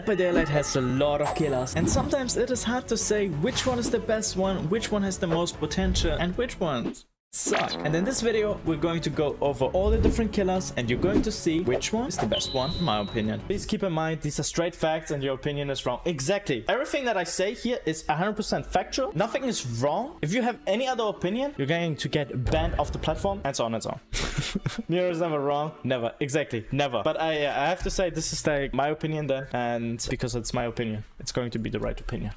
by Daylight has a lot of killers, and sometimes it is hard to say which one is the best one, which one has the most potential, and which ones suck. And in this video we're going to go over all the different killers, and you're going to see which one is the best one in my opinion. Please keep in mind these are straight facts and your opinion is wrong. Exactly, everything that I say here is 100% factual. Nothing is wrong. If you have any other opinion, you're going to get banned off the platform, and so on and so on. Nero is never wrong. Never. Exactly, never. But I have to say this is like my opinion then, and because it's my opinion, it's going to be the right opinion.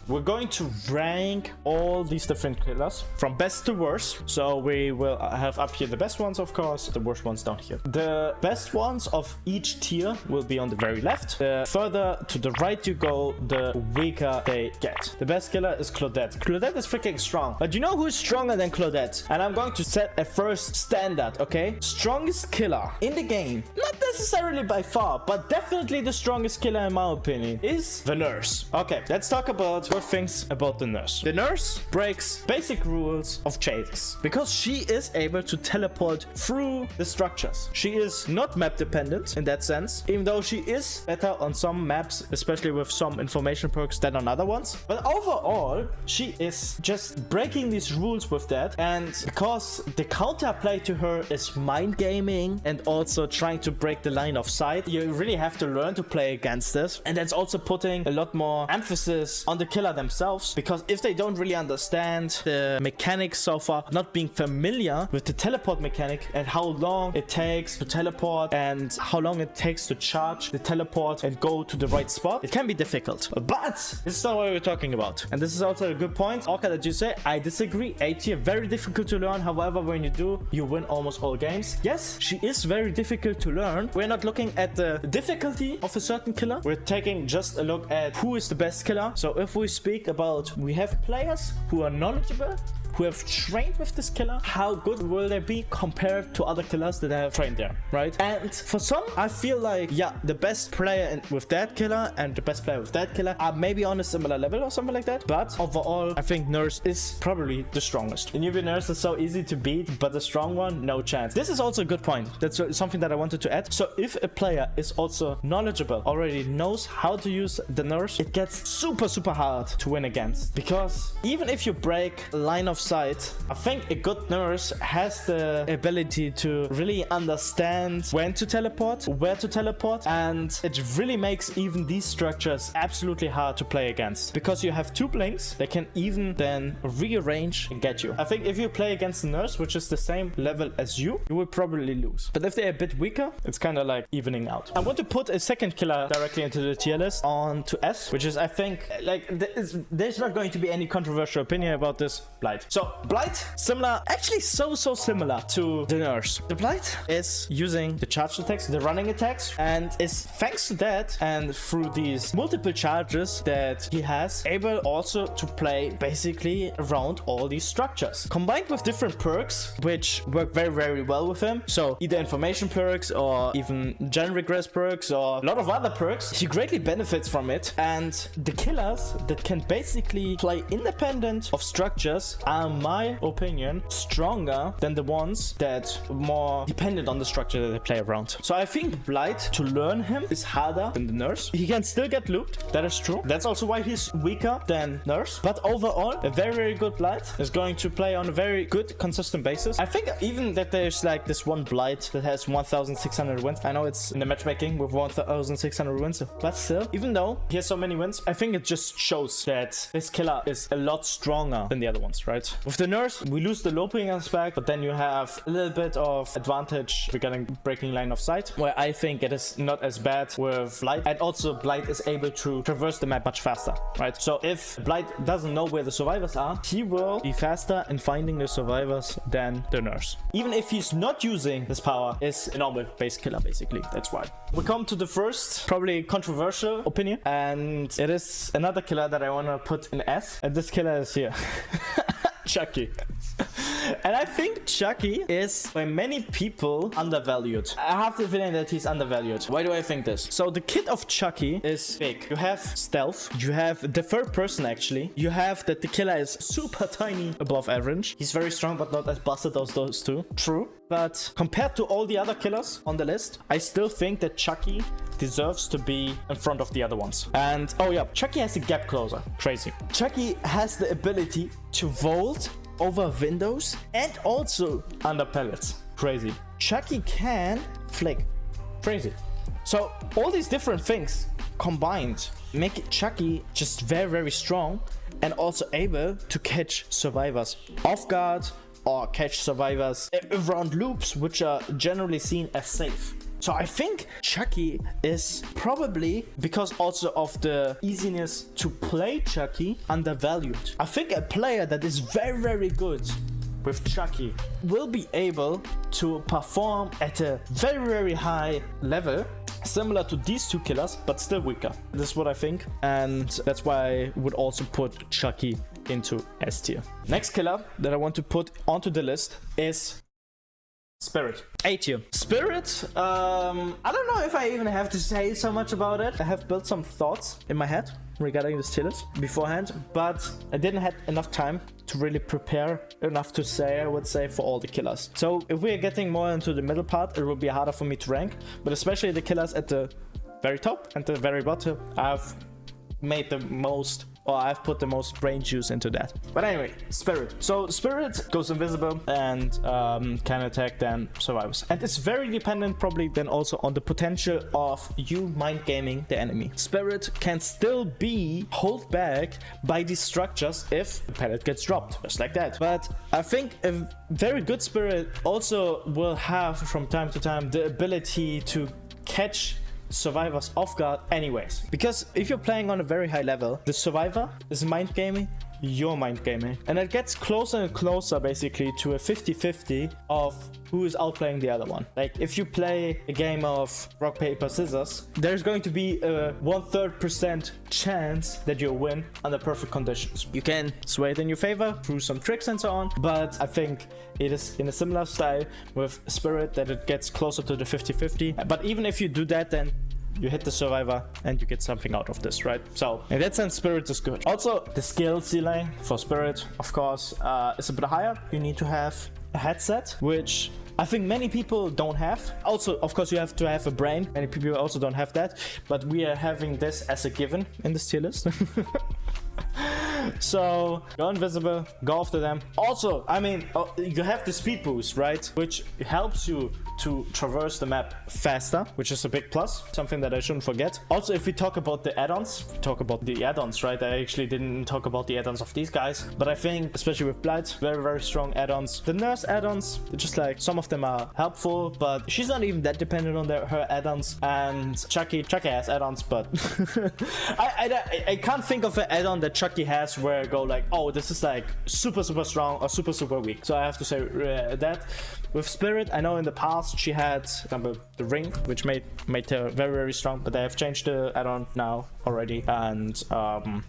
We're going to rank all these different killers from best to worst. So we will have up here the best ones, of course, the worst ones down here. The best ones of each tier will be on the very left. The further to the right you go, the weaker they get. The best killer is Claudette. Claudette is freaking strong. But you know who's stronger than Claudette? And I'm going to set a first standard, okay? Strongest killer in the game, not necessarily by far, but definitely the strongest killer in my opinion, is the nurse. Okay, let's talk about good things about the nurse. The nurse breaks basic rules of chases because she is able to teleport through the structures. She is not map dependent in that sense, even though she is better on some maps, especially with some information perks than on other ones. But overall, she is just breaking these rules with that, and because the counterplay to her is mind gaming and also trying to break the line of sight, you really have to learn to play against this, and that's also putting a lot more emphasis on the killer themselves, because if they don't really understand the mechanics so far, not being familiar with the teleport mechanic and how long it takes to teleport and how long it takes to charge the teleport and go to the right spot, it can be difficult. But this is not what we're talking about, and this is also a good point, Orca, that you say. I disagree. A tier, very difficult to learn. However, when you do, you win almost all games. Yes, she is very difficult to learn. We're not looking at the difficulty of a certain killer, we're taking just a look at who is the best killer. So if we speak about, we have players who are knowledgeable, who have trained with this killer, how good will they be compared to other killers that have trained there, right? And for some, I feel like, yeah, the best player with that killer and the best player with that killer are maybe on a similar level or something like that. But overall, I think Nurse is probably the strongest. The newbie Nurse is so easy to beat, but the strong one, no chance. This is also a good point. That's something that I wanted to add. So if a player is also knowledgeable, already knows how to use the Nurse, it gets super, super hard to win against. Because even if you break line of sight, I think a good nurse has the ability to really understand when to teleport, where to teleport, and it really makes even these structures absolutely hard to play against, because you have two blinks that can even then rearrange and get you. I think if you play against a nurse which is the same level as you will probably lose. But if they're a bit weaker, it's kind of like evening out. I want to put a second killer directly into the tier list on to S, which is, I think, like, there's not going to be any controversial opinion about this, Blight. So Blight, similar, actually so similar to the nurse. The Blight is using the charge attacks, the running attacks, and is, thanks to that and through these multiple charges that he has, able also to play basically around all these structures, combined with different perks which work very well with him. So either information perks or even gen regress perks or a lot of other perks, he greatly benefits from it. And the killers that can basically play independent of structures are, in my opinion, stronger than the ones that are more dependent on the structure that they play around. So I think Blight, to learn him, is harder than the nurse. He can still get looped, that is true. That's also why he's weaker than nurse. But overall, a very good Blight is going to play on a very good, consistent basis. I think even that there's like this one Blight that has 1,600 wins. I know it's in the matchmaking with 1,600 wins, but still, even though he has so many wins, I think it just shows that this killer is a lot stronger than the other ones, right? With the nurse, we lose the looping aspect, but then you have a little bit of advantage regarding breaking line of sight, where I think it is not as bad with Blight. And also Blight is able to traverse the map much faster, right? So if Blight doesn't know where the survivors are, he will be faster in finding the survivors than the nurse. Even if he's not using this power, is a normal base killer, basically. That's why. We come to the first, probably controversial opinion, and it is another killer that I want to put in S, and this killer is here. Chucky. And I think Chucky is, by many people, undervalued. I have the feeling that he's undervalued. Why do I think this? So the kit of Chucky is big. You have stealth. You have the third person, actually. You have that the killer is super tiny above average. He's very strong, but not as busted as those two. True. But compared to all the other killers on the list, I still think that Chucky deserves to be in front of the other ones. And oh yeah, Chucky has a gap closer. Crazy. Chucky has the ability to vault over windows and also under pallets. Crazy. Chucky can flick. Crazy. So all these different things combined make Chucky just very, very strong and also able to catch survivors off guard or catch survivors around loops, which are generally seen as safe. So I think Chucky is probably, because also of the easiness to play Chucky, undervalued. I think a player that is very, very good with Chucky will be able to perform at a very, very high level, similar to these two killers, but still weaker. This is what I think, and that's why I would also put Chucky into S tier. Next killer that I want to put onto the list is Spirit. A tier. Spirit, I don't know if I even have to say so much about it. I have built some thoughts in my head regarding this tier list beforehand, but I didn't have enough time to really prepare enough to say, I would say, for all the killers. So if we're getting more into the middle part, it will be harder for me to rank, but especially the killers at the very top and the very bottom, I've made the most, or I've put the most brain juice into that. But anyway, Spirit. So Spirit goes invisible and can attack then survivors. And it's very dependent probably then also on the potential of you mind gaming the enemy. Spirit can still be held back by these structures if the pallet gets dropped, just like that. But I think a very good Spirit also will have from time to time the ability to catch survivors off guard anyways, because if you're playing on a very high level, the survivor is mind gaming, you're mind gaming, and it gets closer and closer basically to a 50-50 of who is outplaying the other one. Like if you play a game of rock paper scissors, there's going to be a 1/3% chance that you'll win under perfect conditions. You can sway it in your favor through some tricks and so on, but I think it is in a similar style with Spirit that it gets closer to the 50-50. But even if you do that, then you hit the survivor and you get something out of this, right? So in that sense, Spirit is good. Also, the skill ceiling for Spirit, of course, is a bit higher. You need to have a headset, which I think many people don't have. Also, of course, you have to have a brain. Many people also don't have that, but we are having this as a given in this tier list. So go invisible, go after them. Also, I mean, you have the speed boost, right? Which helps you to traverse the map faster, which is a big plus, something that I shouldn't forget. Also, if we talk about the add-ons, right? I actually didn't talk about the add-ons of these guys, but I think, especially with Blight, very, very strong add-ons. The nurse add-ons, just like some of them are helpful, but she's not even that dependent on her add-ons. And Chucky has add-ons, but I can't think of an add-on that Chucky has where I go like, oh, this is like super, super strong or super, super weak. So I have to say that. With Spirit, I know in the past she had, for example, the ring, which made her very, very strong, but they have changed the add-on now already, and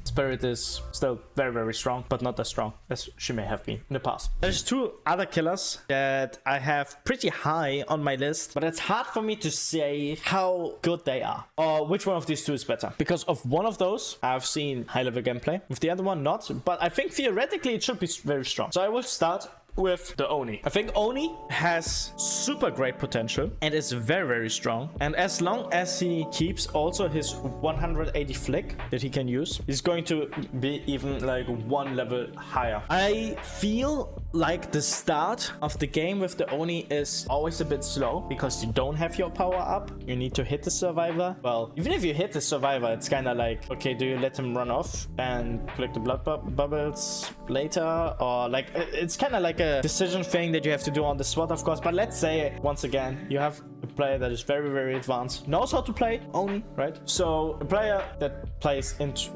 Spirit is still very, very strong, but not as strong as she may have been in the past. There's two other killers that I have pretty high on my list, but it's hard for me to say how good they are, or which one of these two is better. Because of one of those, I've seen high-level gameplay. With the other one, not, but I think theoretically it should be very strong. So I will start with the Oni. I think Oni has super great potential and is very, very strong. And as long as he keeps also his 180 flick that he can use, he's going to be even like one level higher. I feel like the start of the game with the Oni is always a bit slow because you don't have your power up. You need to hit the survivor. Well, even if you hit the survivor, it's kind of like, okay, do you let him run off and collect the blood bubbles later? Or like, it's kind of like a decision thing that you have to do on the spot, of course. But let's say, once again, you have a player that is very, very advanced, knows how to play Oni, right? So a player that plays into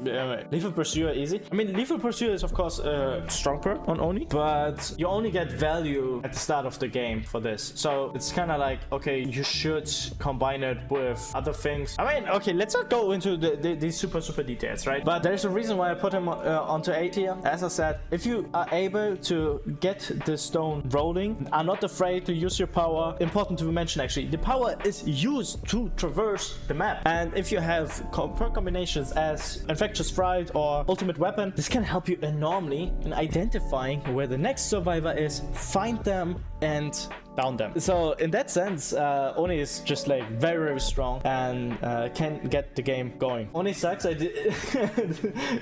Lethal Pursuer easy. I mean, Lethal Pursuer is, of course, a strong perk on Oni, but you only get value at the start of the game for this. So it's kind of like, okay, you should combine it with other things. I mean, okay, let's not go into these super, super details, right? But there's a reason why I put him onto A tier. As I said, if you are able to get the stone rolling, are not afraid to use your power. Important to mention, actually, the power is used to traverse the map. And if you have perk combinations as Infectious Fright or Ultimate Weapon, this can help you enormously in identifying where the next survivor is, find them, and down them. So in that sense, Oni is just like very, very strong and can get the game going. Oni sucks. I did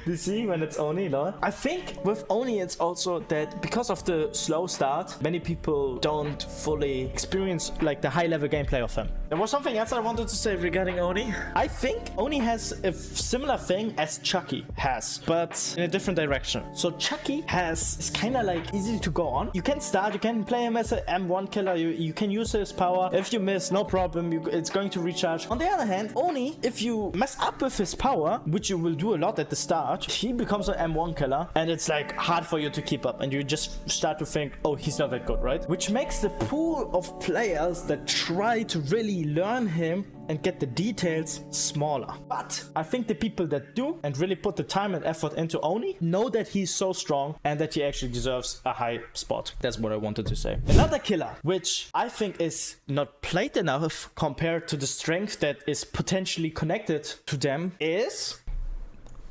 DC when it's Oni, no? I think with Oni it's also that because of the slow start, many people don't fully experience like the high level gameplay of him. There was something else I wanted to say regarding Oni. I think Oni has a similar thing as Chucky has, but in a different direction. So Chucky is kind of like easy to go on. You can start, you can play him as an M1 killer. You can use his power. If you miss, no problem, it's going to recharge. On the other hand, Oni, if you mess up with his power, which you will do a lot at the start, he becomes an M1 killer and it's like hard for you to keep up and you just start to think, oh, he's not that good, right? Which makes the pool of players that try to really learn him and get the details smaller. But I think the people that do and really put the time and effort into Oni know that he's so strong and that he actually deserves a high spot. That's what I wanted to say. Another killer, which I think is not played enough compared to the strength that is potentially connected to them, is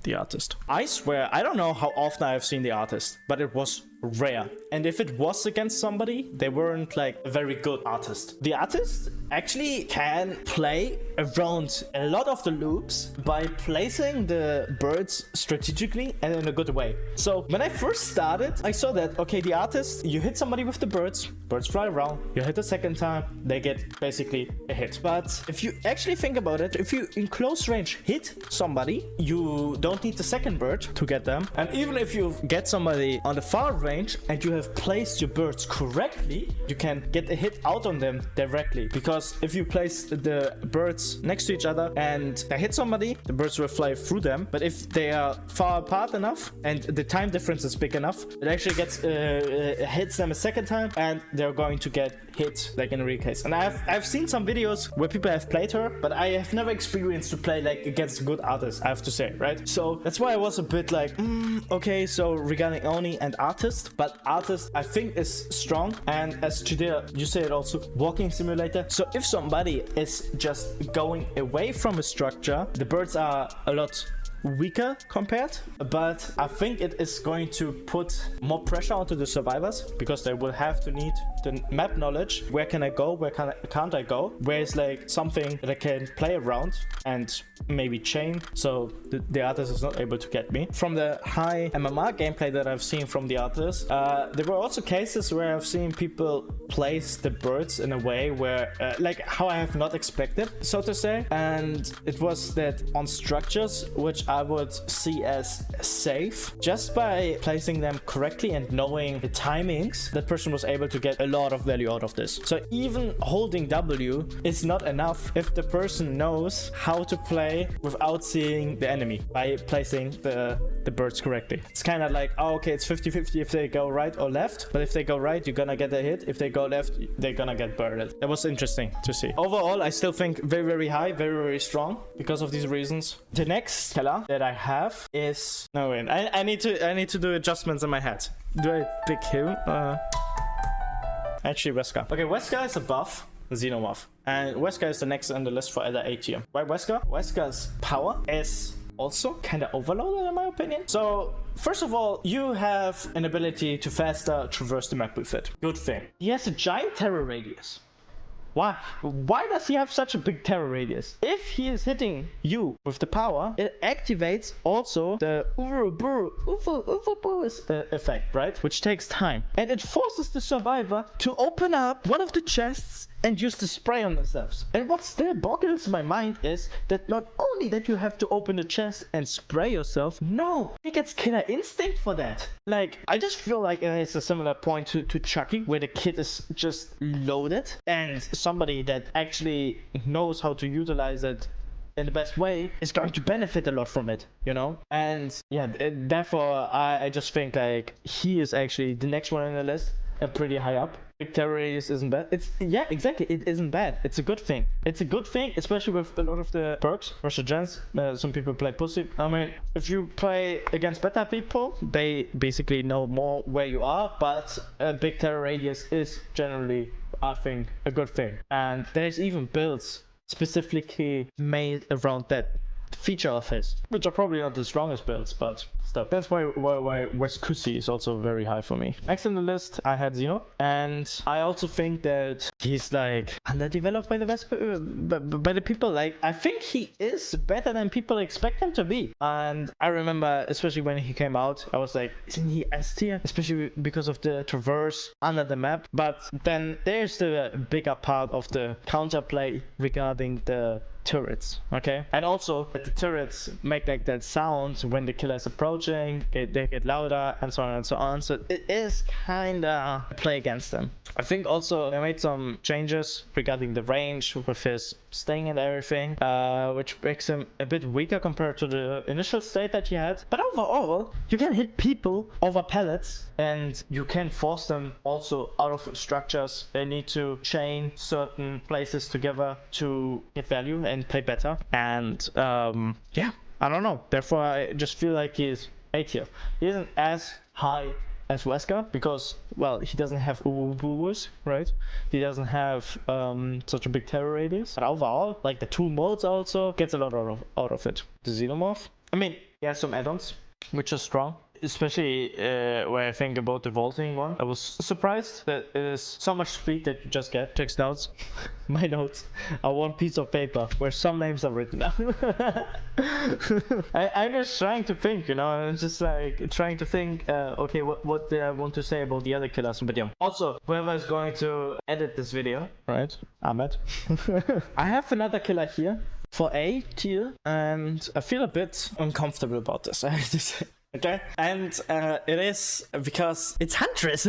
the artist. I swear, I don't know how often I've seen the artist, but it was rare. And if it was against somebody, they weren't like a very good artist. The artist actually can play around a lot of the loops by placing the birds strategically and in a good way. So when I first started, I saw that, okay, the artist, you hit somebody with the birds fly around, you hit a second time, they get basically a hit. But if you actually think about it, if you in close range hit somebody, you don't need the second bird to get them. And even if you get somebody on the far range and you have placed your birds correctly, you can get a hit out on them directly. Because if you place the birds next to each other and they hit somebody, the birds will fly through them. But if they are far apart enough and the time difference is big enough, it actually gets hits them a second time and they're going to get hit like in a real case. And I've seen some videos where people have played her, but I have never experienced to play like against good artists, I have to say, right? So that's why I was a bit like, okay, so regarding Oni and artist, but artist I think is strong. And as today you say it also, walking simulator. So if somebody is just going away from a structure, the birds are a lot weaker compared, but I think it is going to put more pressure onto the survivors because they will have to need the map knowledge. Where can I go? Where can't I go? Where is like something that I can play around and maybe chain so the artist is not able to get me. From the high MMR gameplay that I've seen from the artist, there were also cases where I've seen people place the birds in a way where like how I have not expected, so to say. And it was that on structures which I would see as safe, just by placing them correctly and knowing the timings, that person was able to get a lot of value out of this. So even holding W is not enough if the person knows how to play without seeing the enemy by placing the birds correctly. It's kind of like, oh, okay, it's 50-50 if they go right or left, but if they go right, you're gonna get a hit. If they go left, they're gonna get buried. That was interesting to see. Overall, I still think very, very high, very, very strong because of these reasons. The next killer that I have is, no wait, I need to do adjustments in my head. Do I pick him? Actually, Wesker. Okay, Wesker is above Xenomorph, and Wesker is the next on the list for either A tier. Why Wesker? Wesker's power is also kind of overloaded in my opinion. So first of all, you have an ability to faster traverse the map with it. Good thing. He has a giant terror radius. Why does he have such a big terror radius? If he is hitting you with the power, it activates also the effect, right? Which takes time. And it forces the survivor to open up one of the chests and use the spray on themselves. And what still boggles my mind is that not only that you have to open the chest and spray yourself, no, he gets killer instinct for that. Like, I just feel like it's a similar point to Chucky, where the kid is just loaded and somebody that actually knows how to utilize it in the best way is going to benefit a lot from it, you know? And yeah, therefore I just think like he is actually the next one on the list and pretty high up. Big terror radius isn't bad. Yeah, exactly, it isn't bad. It's a good thing. It's a good thing, especially with a lot of the perks versus gens. Some people play pussy. I mean, if you play against better people, they basically know more where you are, but a big terror radius is generally, I think, a good thing. And there's even builds specifically made around that. feature of his, which are probably not the strongest builds, but stuff. That's why West Kusi is also very high for me. Next in the list, I had Zeno, and I also think that he's like underdeveloped by the by the people. Like, I think he is better than people expect him to be. And I remember, especially when he came out, I was like, isn't he S tier? Especially because of the traverse under the map. But then there's the bigger part of the counterplay regarding the turrets, okay? And also that the turrets make like that sound when the killer is approaching, they get louder and so on and so on. So it is kinda play against them. I think also they made some changes regarding the range with his sting and everything, which makes him a bit weaker compared to the initial state that he had. But overall, you can hit people over pellets and you can force them also out of structures. They need to chain certain places together to get value and play better. And yeah, I don't know. Therefore, I just feel like he's A tier. He isn't as high as Wesker because, well, he doesn't have Uwus, right? He doesn't have such a big terror radius. But overall, like the two modes also gets a lot out of it. The Xenomorph, I mean, he has some add-ons which are strong. Especially when I think about the vaulting one. I was surprised that it is so much speed that you just get. Text notes. My notes are one piece of paper where some names are written down. I'm just trying to think, you know, I'm just like trying to think, okay, what did I want to say about the other killers? But yeah. Also, whoever is going to edit this video, right? Ahmed. I have another killer here for A tier, and I feel a bit uncomfortable about this, I have to say. Okay, and it is because it's Huntress.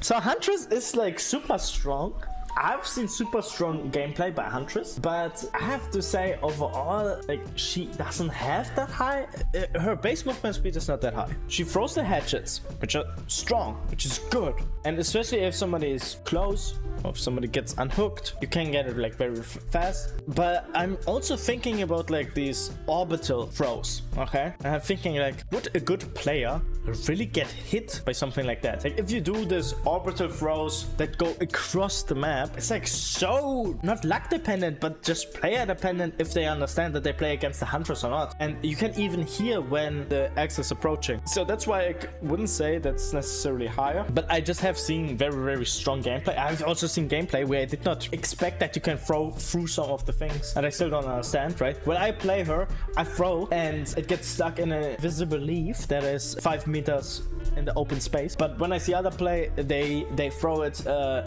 So Huntress is like super strong. I've seen super strong gameplay by Huntress, but I have to say overall, like, she doesn't have that high. Her base movement speed is not that high. She throws the hatchets, which are strong, which is good. And especially if somebody is close, or if somebody gets unhooked, you can get it like very fast. But I'm also thinking about like these orbital throws, okay? And I'm thinking like, would a good player really get hit by something like that? Like if you do this orbital throws that go across the map, it's like so not luck dependent, but just player dependent if they understand that they play against the Huntress or not. And you can even hear when the X is approaching. So that's why I wouldn't say that's necessarily higher, but I just have seen very strong gameplay. I've also seen gameplay where I did not expect that you can throw through some of the things, and I still don't understand, right? When I play her, I throw and it gets stuck in a visible leaf that is 5 meters in the open space. But when I see other play, they throw it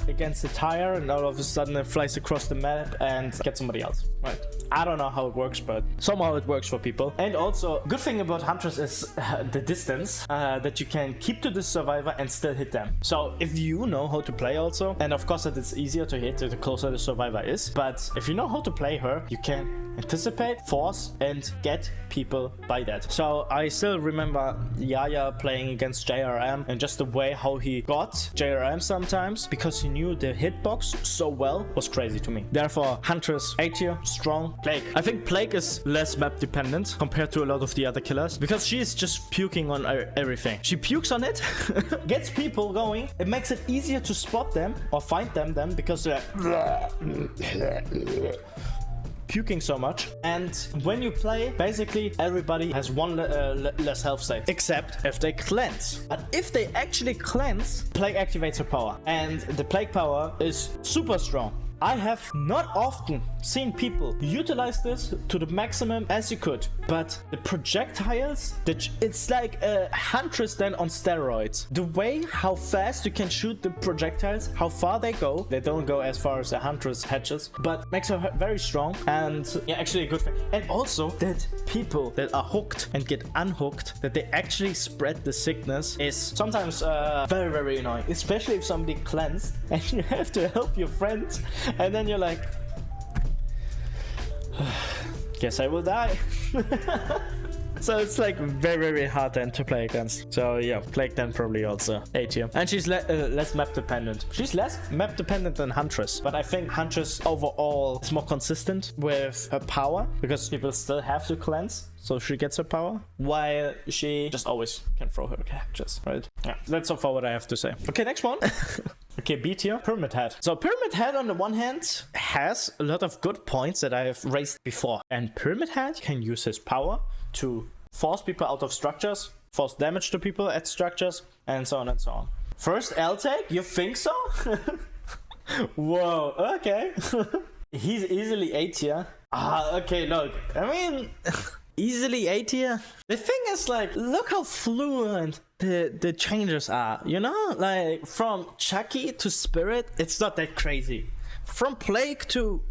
against the tire, and all of a sudden it flies across the map and gets somebody else, right? I don't know how it works, but somehow it works for people. And also, good thing about Huntress is the distance that you can keep to the survivor and still hit them. So if you know how to play also, and of course that it's easier to hit the closer the survivor is, but if you know how to play her, you can anticipate, force, and get people by that. So I still remember Yaya playing against JRM, and just the way how he got JRM sometimes, because he knew the hitbox so well, was crazy to me. Therefore, Huntress A tier, strong. Plague. I think Plague is less map dependent compared to a lot of the other killers, because she is just puking on everything. She pukes on it, gets people going. It makes it easier to spot them or find them then, because they're puking so much. And when you play, basically everybody has one less health save, except if they cleanse. But if they actually cleanse, Plague activates her power, and the Plague power is super strong. I have not often seen people utilize this to the maximum as you could, but the projectiles, it's like a Huntress then on steroids. The way how fast you can shoot the projectiles, how far they don't go as far as the Huntress hatches, but makes her very strong, and yeah, actually a good thing. And also that people that are hooked and get unhooked, that they actually spread the sickness, is sometimes very annoying, especially if somebody cleansed and you have to help your friends. And then you're like, guess I will die. So it's like very hard then to play against. So yeah, Plague then probably also A tier. And she's less map dependent. She's less map dependent than Huntress, but I think Huntress overall is more consistent with her power, because people still have to cleanse, so she gets her power, while she just always can throw her catches, right? Yeah, that's so far what I have to say. Okay, next one. Okay, B tier, Pyramid Head. So Pyramid Head on the one hand has a lot of good points that I have raised before. And Pyramid Head can use his power to force people out of structures, force damage to people at structures, and so on and so on. First L take, you think so? Whoa, okay. He's easily A tier. Okay, look, I mean, easily A tier. The thing is, like, look how fluent the changes are, you know? Like, from Chucky to Spirit, it's not that crazy. From Plague to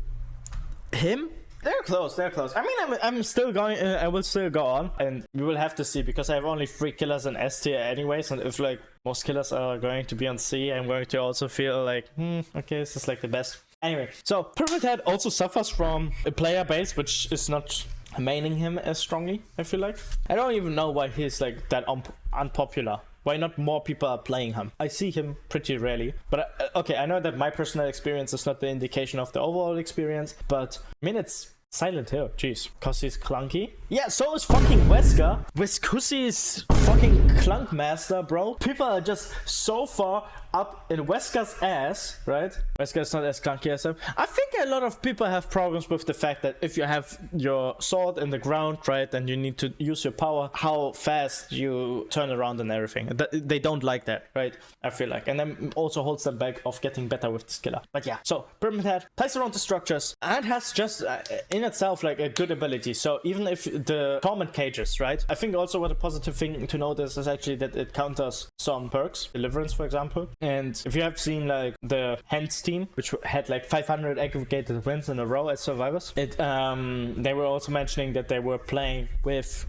him, they're close. I mean, I'm still going, I will still go on, and we will have to see, because I have only 3 killers in S tier anyways, and if, like, most killers are going to be on C, I'm going to also feel like, okay, this is, like, the best. Anyway, so Pyramid Head also suffers from a player base, which is not maining him as strongly, I feel like. I don't even know why he's, like, that unpopular. Why not more people are playing him? I see him pretty rarely. But, okay, I know that my personal experience is not the indication of the overall experience, but, I mean, it's Silent Hill, jeez. Cause he's clunky. Yeah, so is fucking Wesker. Weskusi is fucking clunk master, bro. People are just so far up in Wesker's ass, right? Wesker is not as clunky as him. I think a lot of people have problems with the fact that if you have your sword in the ground, right, and you need to use your power, how fast you turn around and everything. They don't like that, right? I feel like. And then also holds them back of getting better with the skiller. But yeah, so Pyramid Head plays around the structures and has just in itself like a good ability. So even if the torment cages, right? I think also what a positive thing to notice is actually that it counters some perks, Deliverance for example. And if you have seen like the Hands team, which had like 500 aggregated wins in a row as survivors, they were also mentioning that they were playing with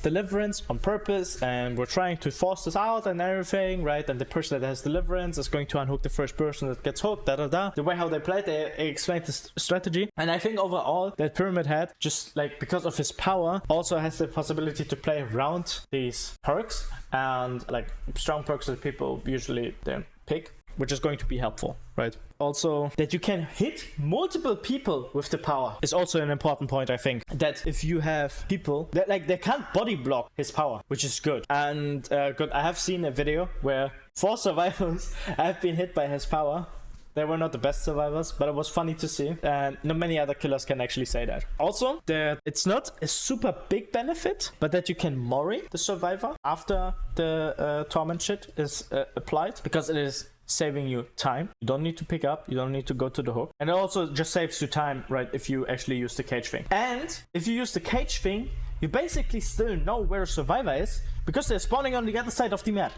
Deliverance on purpose and we're trying to force this out and everything, right? And the person that has Deliverance is going to unhook the first person that gets hooked, The way how they played, they explained the strategy. And I think overall that Pyramid Head, just like because of his power, also has the possibility to play around these perks and like strong perks that people usually don't pick, which is going to be helpful, right? Also, that you can hit multiple people with the power is also an important point, I think. That if you have people that like they can't body block his power, which is good. And good, I have seen a video where 4 survivors have been hit by his power. They were not the best survivors, but it was funny to see. And not many other killers can actually say that. Also, that it's not a super big benefit, but that you can mori the survivor after the torment shit is applied, because it is saving you time. You don't need to pick up, you don't need to go to the hook, and it also just saves you time, right, if you actually use the cage thing. And if you use the cage thing, you basically still know where a survivor is because they're spawning on the other side of the map.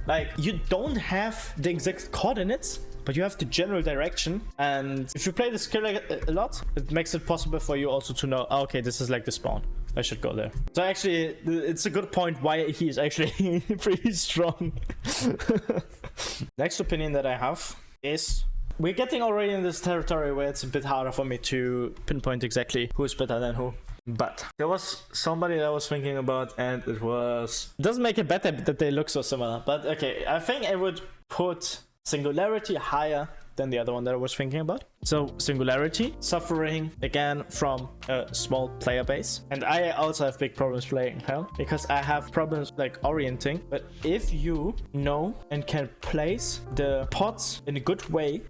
Like, you don't have the exact coordinates, but you have the general direction. And if you play this skill a lot, it makes it possible for you also to know, okay, this is like the spawn, I should go there. So actually, it's a good point why he is actually pretty strong. Next opinion that I have is, we're getting already in this territory where it's a bit harder for me to pinpoint exactly who is better than who. But there was somebody that I was thinking about, and it doesn't make it better that they look so similar. But okay, I think I would put Singularity higher than the other one that I was thinking about. So Singularity, suffering again from a small player base. And I also have big problems playing Hell because I have problems like orienting. But if you know and can place the pots in a good way,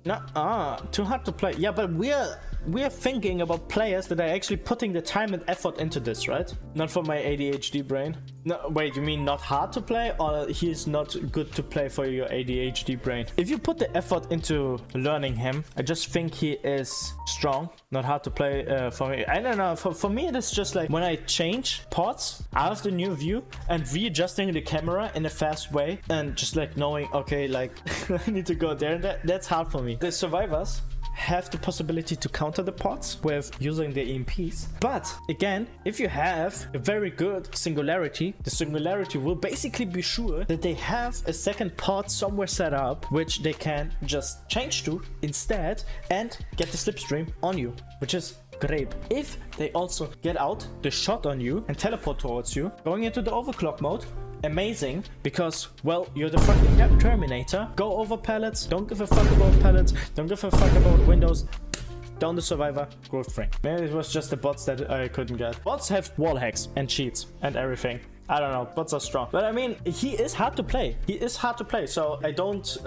too hard to play. Yeah, but we're thinking about players that are actually putting the time and effort into this, right? Not for my ADHD brain. No, wait, you mean not hard to play, or he's not good to play for your ADHD brain? If you put the effort into learning him, I just think he is strong, not hard to play for me. I don't know, for me it is just like when I change pots out of the new view and readjusting the camera in a fast way and just like knowing, okay, like I need to go there. That's hard for me. The survivors have the possibility to counter the pots with using the EMPs. But again, if you have a very good Singularity, the Singularity will basically be sure that they have a second pot somewhere set up, which they can just change to instead and get the slipstream on you, which is great. If they also get out the shot on you and teleport towards you, going into the overclock mode, amazing, because, well, you're the fucking Terminator. Go over pallets, don't give a fuck about pallets, don't give a fuck about windows. Down the survivor, growth frame. Maybe it was just the bots that I couldn't get. Bots have wall hacks and cheats and everything. I don't know, bots are strong. But I mean, he is hard to play. He is hard to play. So I don't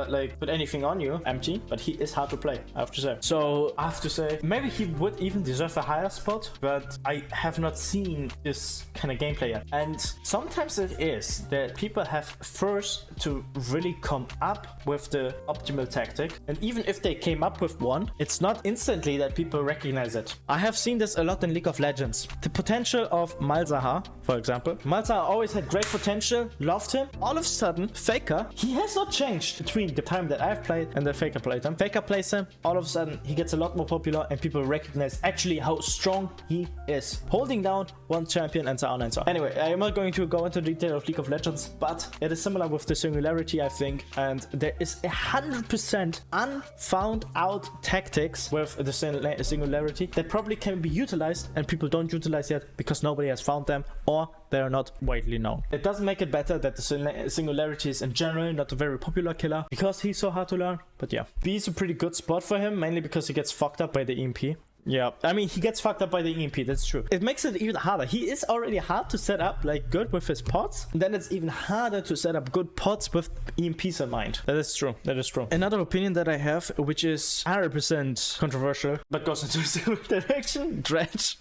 like put anything on you, empty, but he is hard to play, I have to say. So I have to say, maybe he would even deserve a higher spot, but I have not seen this kind of gameplay yet. And sometimes it is that people have first to really come up with the optimal tactic. And even if they came up with one, it's not instantly that people recognize it. I have seen this a lot in League of Legends. The potential of Malzahar, for example. Malzahar always had great potential, loved him. All of a sudden, Faker, he has not changed between the time that I've played and that Faker played him. Faker plays him, all of a sudden he gets a lot more popular and people recognize actually how strong he is. Holding down one champion and so on and so on. Anyway, I am not going to go into detail of League of Legends, but it is similar with the Singularity, I think, and there is 100% unfound out tactics with the Singularity that probably can be utilized and people don't utilize yet because nobody has found them or they are not widely known. It doesn't make it better that the Singularity is in general not a very popular killer because he's so hard to learn, but yeah. B is a pretty good spot for him, mainly because he gets fucked up by the EMP. Yeah, I mean, he gets fucked up by the EMP, that's true. It makes it even harder. He is already hard to set up, like, good with his pots. And then it's even harder to set up good pots with EMPs in mind. That is true. That is true. Another opinion that I have, which is 100% controversial, but goes into a similar direction, Dredge.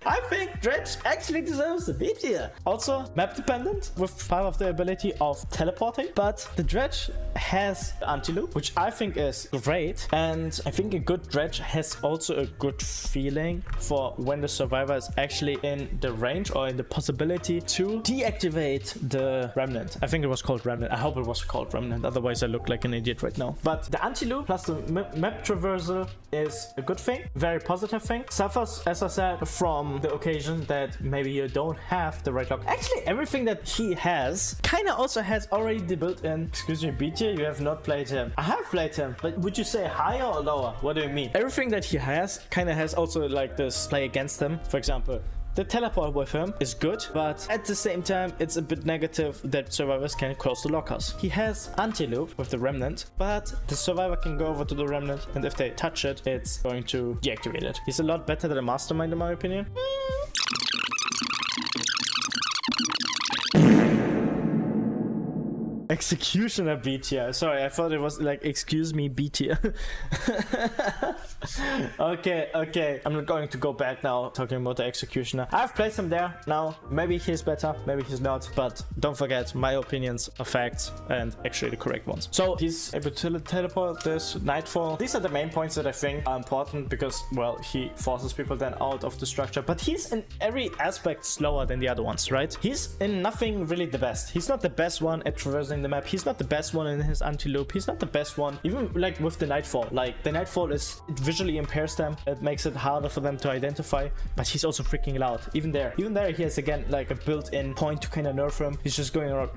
I think Dredge actually deserves a B tier. Also, map dependent with part of the ability of teleporting, but the Dredge has anti-loop, which I think is great. And I think a good Dredge has also a good feeling for when the survivor is actually in the range or in the possibility to deactivate the remnant. I think it was called remnant. I hope it was called remnant. Otherwise, I look like an idiot right now. But the anti-loop plus the map traversal is a good thing, very positive thing. Suffers, as I said, from the occasion that maybe you don't have the right lock. Actually, everything that he has kind of also has already the built-in. Excuse me, B tier, you have not played him. I have played him, but would you say higher or lower? What do you mean? Everything that he has kind of has also like this play against him. For example, the teleport with him is good, but at the same time, it's a bit negative that survivors can close the lockers. He has anti-loop with the remnant, but the survivor can go over to the remnant, and if they touch it, it's going to deactivate it. He's a lot better than a mastermind, in my opinion. Executioner B tier. Sorry, I thought it was like, excuse me, B tier. Okay. I'm not going to go back now talking about the Executioner. I've placed him there now. Maybe he's better, maybe he's not. But don't forget, my opinions are facts and actually the correct ones. So he's able to teleport this Nightfall. These are the main points that I think are important because, well, he forces people then out of the structure. But he's in every aspect slower than the other ones, right? He's in nothing really the best. He's not the best one at traversing the map. He's not the best one in his anti-loop. He's not the best one even like with the Nightfall. Like the Nightfall is, it visually impairs them. It makes it harder for them to identify, but he's also freaking loud. Even there he has again like a built-in point to kind of nerf him. He's just going around.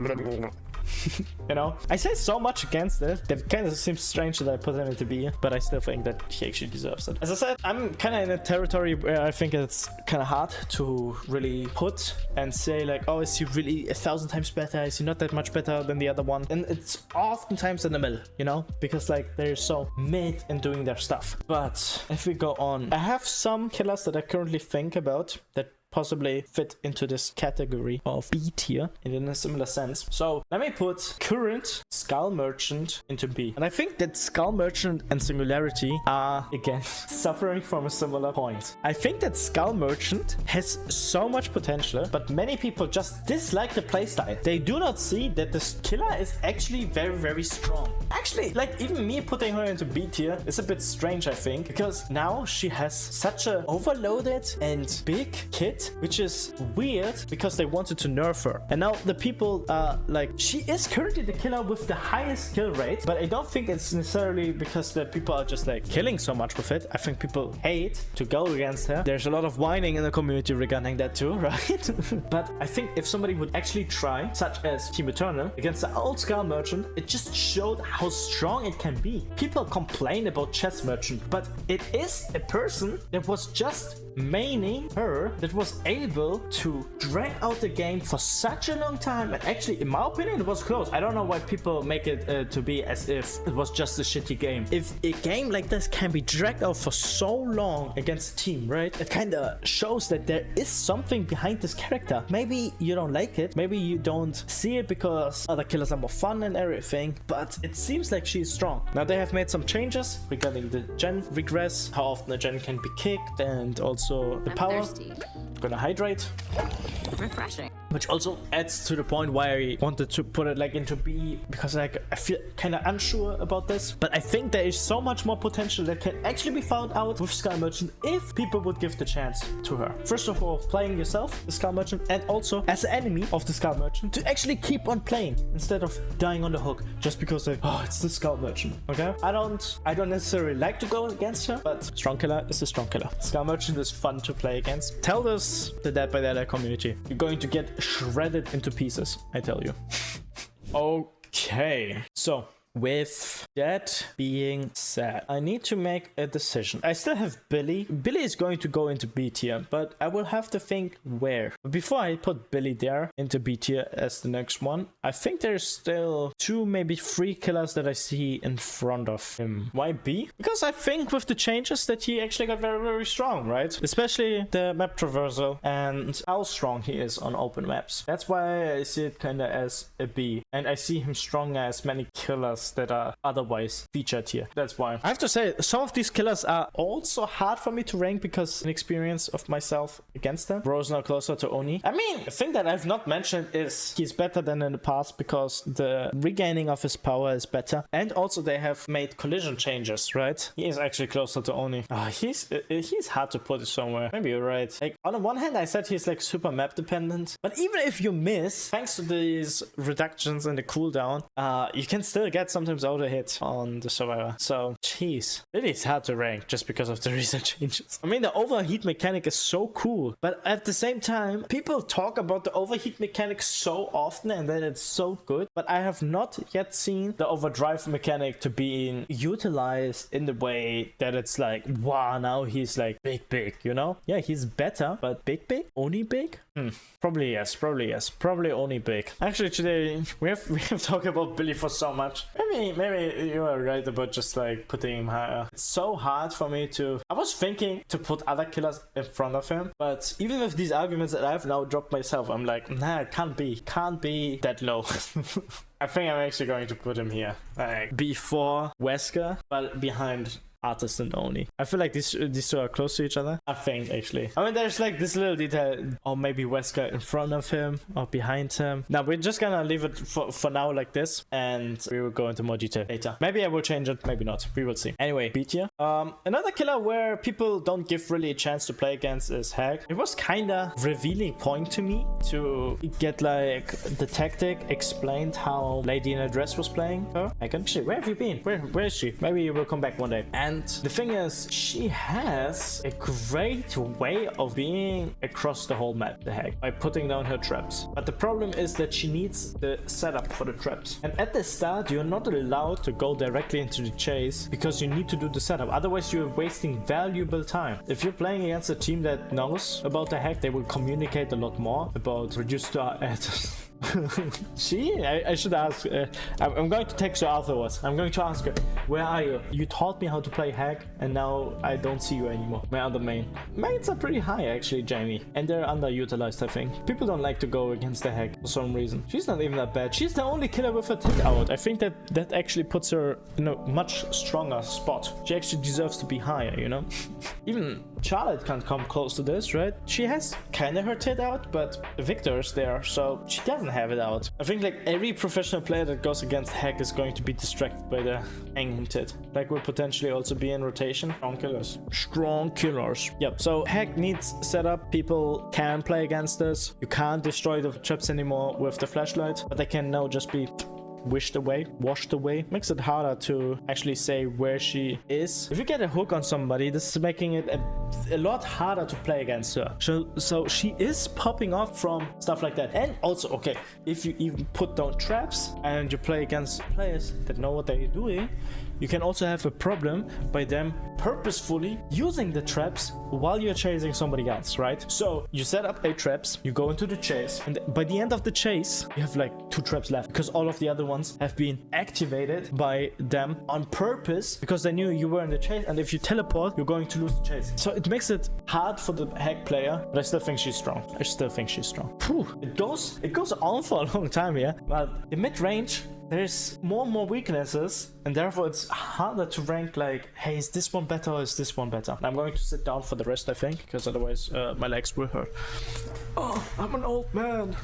You know, I say so much against it that kind of seems strange that I put him into B, but I still think that he actually deserves it. As I said, I'm kind of in a territory where I think it's kind of hard to really put and say like, oh, is he really 1,000 times better? Is he not that much better than the other one? And it's oftentimes in the middle, you know, because like they're so mid in doing their stuff. But if we go on, I have some killers that I currently think about that possibly fit into this category of B tier and in a similar sense. So let me put current Skull Merchant into B. And I think that Skull Merchant and Singularity are again suffering from a similar point. I think that Skull Merchant has so much potential, but many people just dislike the playstyle. They do not see that this killer is actually very, very strong. Actually, like even me putting her into B tier is a bit strange, I think, because now she has such a overloaded and big kit, which is weird because they wanted to nerf her. And now the people are like, she is currently the killer with the highest kill rate, but I don't think it's necessarily because the people are just like killing so much with it. I think people hate to go against her. There's a lot of whining in the community regarding that too, right? But I think if somebody would actually try, such as Team Eternal against the old Skull Merchant, it just showed how strong it can be. People complain about Chess Merchant, but it is a person that was just maining her that was able to drag out the game for such a long time. And actually, in my opinion, it was close. I don't know why people make it to be as if it was just a shitty game. If a game like this can be dragged out for so long against a team, right, it kind of shows that there is something behind this character. Maybe you don't like it, maybe you don't see it because other killers are more fun and everything, but it seems like she's strong. Now they have made some changes regarding the gen regress, how often a gen can be kicked, and also the power. Thirsty. Gonna hydrate. Refreshing. Which also adds to the point why I wanted to put it like into B, because like I feel kind of unsure about this, but I think there is so much more potential that can actually be found out with Skull Merchant if people would give the chance to her. First of all, playing yourself, the Skull Merchant, and also as an enemy of the Skull Merchant, to actually keep on playing instead of dying on the hook just because like, oh, it's the Skull Merchant. Okay, I don't necessarily like to go against her, but strong killer is a strong killer. Skull Merchant is fun to play against. Tell this the Dead by Daylight community. You're going to get shredded into pieces, I tell you. Okay, so with that being said, I need to make a decision. I still have Billy. Billy is going to go into B tier, but I will have to think where. But before I put Billy there into B tier as the next one, I think there's still 2, maybe 3 killers that I see in front of him. Why B? Because I think with the changes that he actually got very, very strong, right? Especially the map traversal and how strong he is on open maps. That's why I see it kind of as a B. And I see him stronger as many killers that are otherwise featured here. That's why. I have to say, some of these killers are also hard for me to rank because an experience of myself against them. Bro is now closer to Oni. I mean, the thing that I've not mentioned is he's better than in the past because the regaining of his power is better. And also they have made collision changes, right? He is actually closer to Oni. He's hard to put it somewhere. Maybe you're right. Like, on the one hand, I said he's like super map dependent. But even if you miss, thanks to these reductions in the cooldown, you can still get sometimes auto hit on the survivor. So, jeez, it is hard to rank just because of the recent changes. I mean, the overheat mechanic is so cool, but at the same time, people talk about the overheat mechanic so often and then it's so good, but I have not yet seen the overdrive mechanic to be utilized in the way that it's like, wow, now he's like big, you know? Yeah, he's better, but big? Only big? Probably yes. Probably only big. Actually, today we have talked about Billy for so much. Maybe you are right about just like putting him higher. It's so hard for me to. I was thinking to put other killers in front of him, but even with these arguments that I've now dropped myself, I'm like, nah, it can't be that low. I think I'm actually going to put him here, like before Wesker, but behind Artist and Oni. I feel like these two are close to each other. I think actually. I mean, there's like this little detail, or maybe Wesker in front of him or behind him. Now we're just gonna leave it for now like this, and we will go into more detail later. Maybe I will change it, maybe not. We will see. Anyway, B tier. Another killer where people don't give really a chance to play against is Hag. It was kinda revealing point to me to get like the tactic explained how Lady in a Dress was playing her. Like, actually, where have you been? Where is she? Maybe you will come back one day. And the thing is, she has a great way of being across the whole map, the Hag, by putting down her traps. But the problem is that she needs the setup for the traps. And at the start, you're not allowed to go directly into the chase because you need to do the setup. Otherwise, you're wasting valuable time. If you're playing against a team that knows about the Hag, they will communicate a lot more about reduced I should ask. I'm going to text her afterwards. I'm going to ask her, where are you? You taught me how to play Hag, and now I don't see you anymore. My other mains are pretty high actually, Jamie, and they're underutilized. I think people don't like to go against the Hag for some reason. She's not even that bad. She's the only killer with a tick out. I think that actually puts her in a much stronger spot. She actually deserves to be higher, you know. Even Charlotte can't come close to this, right? She has kind of her tit out, but Victor's there, so she doesn't have it out. I think like every professional player that goes against Hag is going to be distracted by the hanging tit. Like will potentially also be in rotation. Strong killers. Yep, so Hag needs setup. People can play against this. You can't destroy the traps anymore with the flashlight, but they can now just be washed away. Makes it harder to actually say where she is. If you get a hook on somebody, this is making it a a lot harder to play against her. So she is popping off from stuff like that. And also, okay, if you even put down traps and you play against players that know what they're doing, you can also have a problem by them purposefully using the traps while you're chasing somebody else, right? So you set up 8 traps, you go into the chase, and by the end of the chase, you have like 2 traps left because all of the other ones have been activated by them on purpose because they knew you were in the chase, and if you teleport, you're going to lose the chase. So it makes it hard for the hack player, but I still think she's strong. Whew, it goes on for a long time here. But the mid-range, there's more and more weaknesses, and therefore it's harder to rank like, hey, is this one better or is this one better? I'm going to sit down for the rest, I think, because otherwise my legs will hurt. Oh, I'm an old man.